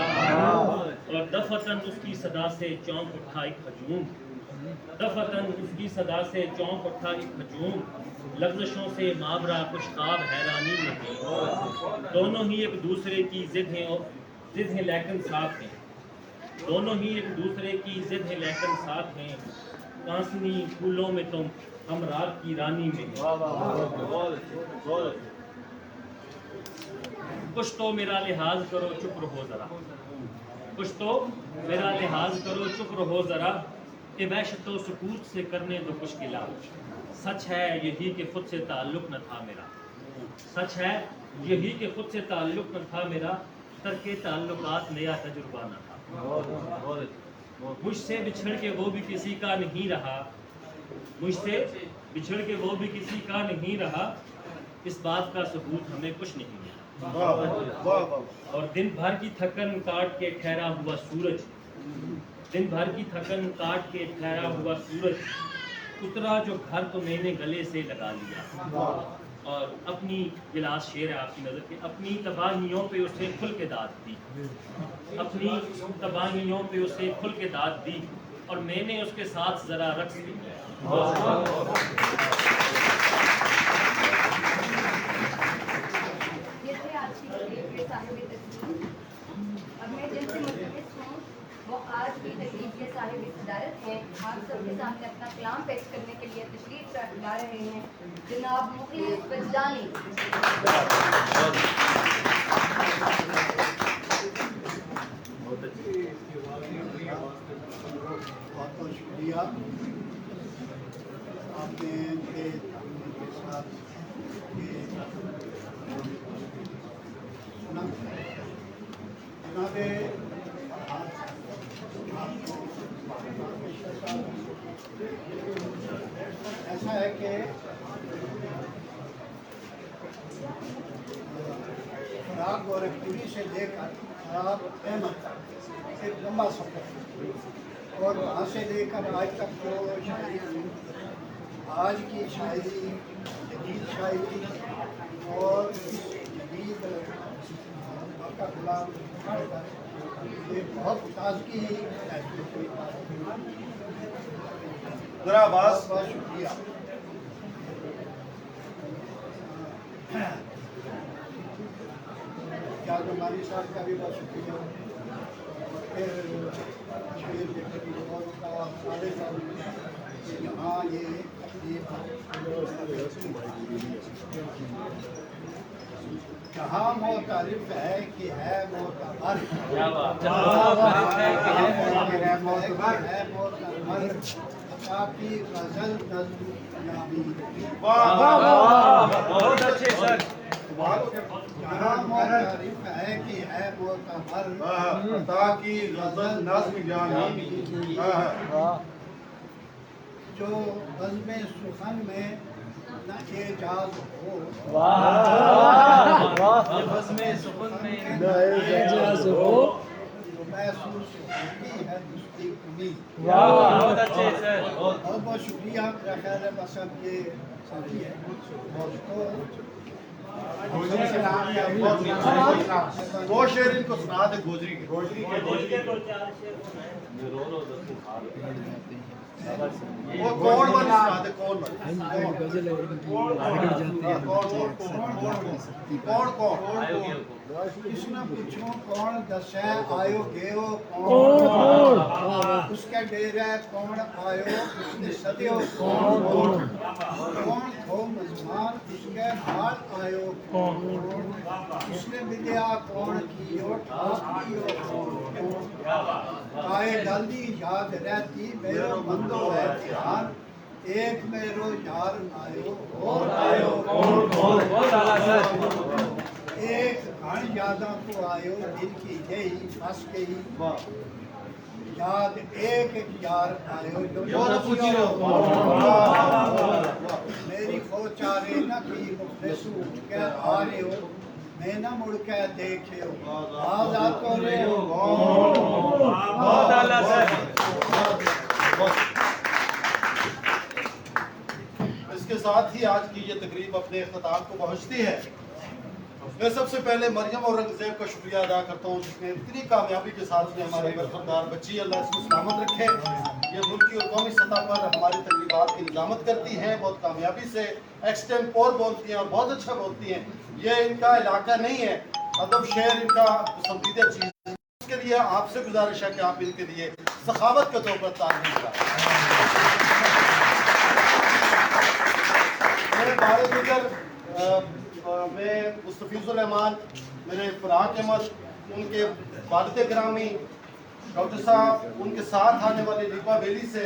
और दफतन उसकी सदा से चौंक उठा एक हजूम, दफतन उसकी सदा से चौंक उठा एक हजूम, लफ्ज़ों से मावरा कुछ ख्वाब हैरानी में हैं, दोनों ही एक दूसरे की जिद हैं और जिद है लेकिन साथ हैं, दोनों ही एक दूसरे की जिद है लेकिन साथ हैं, कांसनी फूलों में तुम हम रात की रानी में, कुछ तो मेरा लिहाज करो चुप रहो ज़रा, कुछ तो मेरा लिहाज करो चुप रहो ज़रा, कि वहशत तो सुकूत से करने दो कुछ गिला, सच है यही कि खुद से ताल्लुक़ न था मेरा, सच है यही कि खुद से ताल्लुक़ न था मेरा, तरके ताल्लुकात नया तजुर्बा न था, मुझसे बिछड़ के वो भी किसी का नहीं रहा, मुझसे बिछड़ के वो भी किसी का नहीं रहा, इस बात का सबूत हमें कुछ नहीं मिला, और दिन भर की थकन काट के ठहरा हुआ सूरज, दिन भर की थकन काट के ठहरा हुआ सूरज, उतरा जो घर तो मैंने गले से लगा लिया, और अपनी गिलास शेर है आपकी नज़र के, अपनी तबाहियों पे उसे खुल के दाद दी, अपनी तबाहियों पे उसे खुल के दाद दी, और मैंने उसके साथ ज़रा रक्स किया। अब मैं जिनसे मुतमिस हूँ वो आज की तकरीब के साहिब सदारत हैं, आप सबके सामने अपना कलाम पेश करने के लिए तशरीफ ला रहे हैं जनाब मुखलिस बजदानी। बहुत बहुत शुक्रिया आपने के साथ सुना। जनाबे ऐसा है कि फराग और पूरी से लेकर फराग अहमद तक एक लंबा सफ़र है, और वहाँ से लेकर आज तक जो शायरी हुई, आज की शायरी, जदीद शायरी और जदीद आपका गुलाम ये बहुत ताज़गी ज़रा आवाज़। बहुत शुक्रिया। क्या कुमारी साहब का भी बहुत शुक्रिया, फिर शेर का सारे का यहाँ ये जहाँ मोतारिफ है कि है मोतबर, है मोतबर, ताकि गजल नज़्म यामी। बहुत अच्छे सर। जहाँ मोतारिफ है कि है मोतबर, ताकि गजल नज़्म यामी। जो बज़्म सुखन में न एजाज हो, तो महसूस होती है उसकी कमी। बहुत अच्छे सर। बहुत बहुत शुक्रिया। मेरा ख्याल है बस अब ये सभी है। दो शेर इनको सुना दे गोजरी के। वो कौन वाली सुना दे, कौन वाली? कृष्ण पूछो कौन दसै आयो गयो कौन, उसके डेरे कौन आयो उसने सदियो कौन, कौन थो मजमान उसके हाल आयो कौन, उसने विद्या कौन कियो ठाक कियो कौन, आए जल्दी याद रहती मेरो बंदो है ध्यान, एक मेरो यार आयो और आयो कौन, एक घण यादा को आयो दिल की यही बस गई, याद एक एक यार आयो जो मेरी खोचारे न की मुखलेसू उठ के आ रहे हो, मैं न मुड़ के देखे हो आजा तो रे हो। बहुत आला सर। इसके साथ ही आज की ये तकरीब अपने इख्तिताम को पहुंचती है। मैं सबसे पहले मरियम औरंगजेब का शुक्रिया अदा करता हूँ जिसने इतनी कामयाबी के साथ में हमारी बरखबरदार बच्ची अल्लाह इसको सलामत रखे, ये मुल्की और कौमी सतह पर हमारी तकरीबात की निजामत करती हैं, बहुत कामयाबी से एक्सटेम्पोर बोलती हैं और बहुत अच्छा बोलती हैं। ये इनका इलाका नहीं है, अदब शेर इनका पसंदीदा चीज़ है। इसके लिए आपसे गुजारिश है कि आप इनके लिए सखावत के तौर पर तारीफ करें। मेरे बारे दीगर मैं मुस्तफ़ीज़ुर रहमान, मेरे फ़राक अहमद, उनके वालिद ग्रामी डॉक्टर साहब, उनके साथ आने वाले लिबा वैली से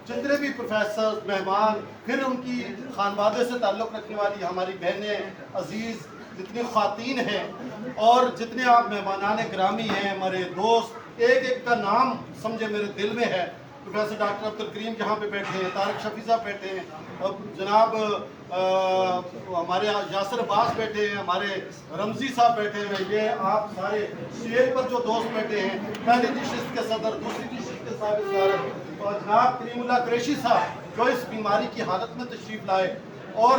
जितने भी प्रोफेसर मेहमान, फिर उनकी खानवादे से ताल्लुक़ रखने वाली हमारी बहनें अजीज़, जितनी ख़वातीन हैं और जितने आप मेहमानान ग्रामी हैं, हमारे दोस्त, एक एक का नाम समझे मेरे दिल में है। प्रोफेसर डॉक्टर अब्दुल करीम जहाँ पे बैठे हैं, तारिक शफी साहब बैठे हैं, अब जनाब हमारे यासर अब्बास बैठे हैं, हमारे रमज़ी साहब बैठे हैं, ये आप सारे स्टेज पर जो दोस्त बैठे हैं, पहली नशिस्त के सदर, दूसरी नशिस्त के साहब और जनाब करीमुल्लाह कुरैशी साहब जो इस बीमारी की हालत में तशरीफ़ लाए, और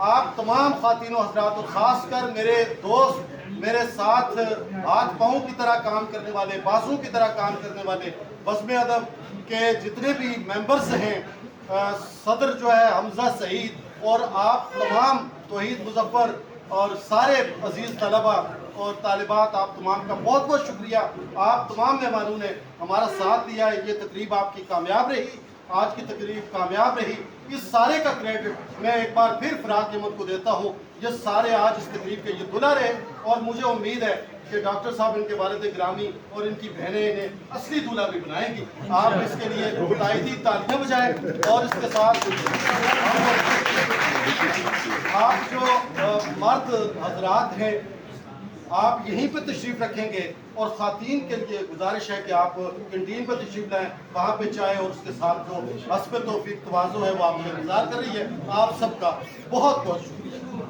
आप तमाम ख़वातीनों हज़रात और ख़ासकर मेरे दोस्त, मेरे साथ हाथ पाँव की तरह काम करने वाले, बाजुओं की तरह काम करने वाले बज़्म अदब के जितने भी मेंबर्स हैं, सदर जो है हमजा सईद, और आप तमाम तौहीद मुज़फ़्फ़र और सारे अजीज़ तलबा और तालिबात, आप तमाम का बहुत बहुत शुक्रिया। आप तमाम मेहमानों ने हमारा साथ दिया है। ये तकरीब आपकी कामयाब रही, आज की तकरीब कामयाब रही। इस सारे का क्रेडिट मैं एक बार फिर फ़राक अहमद को देता हूँ। ये सारे आज इस तकरीब के ये दुल्हा रहे, और मुझे उम्मीद है कि डॉक्टर साहब इनके वालिद ग्रामी और इनकी बहनें इन्हें असली दूल्हा भी बनाएंगी। आप इसके लिए तायदी तालियां बजाएं, और इसके साथ आप जो मर्द हजरात हैं, आप यहीं पर तशरीफ़ रखेंगे, और ख़वातीन के लिए गुजारिश है कि आप कैंटीन पर तशरीफ़ लाएँ, वहाँ पे चाय और उसके साथ जो हस्ब तौफ़ीक़ तवाज़ुन है वो आपको इंतज़ार कर रही है। आप सबका बहुत बहुत शुक्रिया।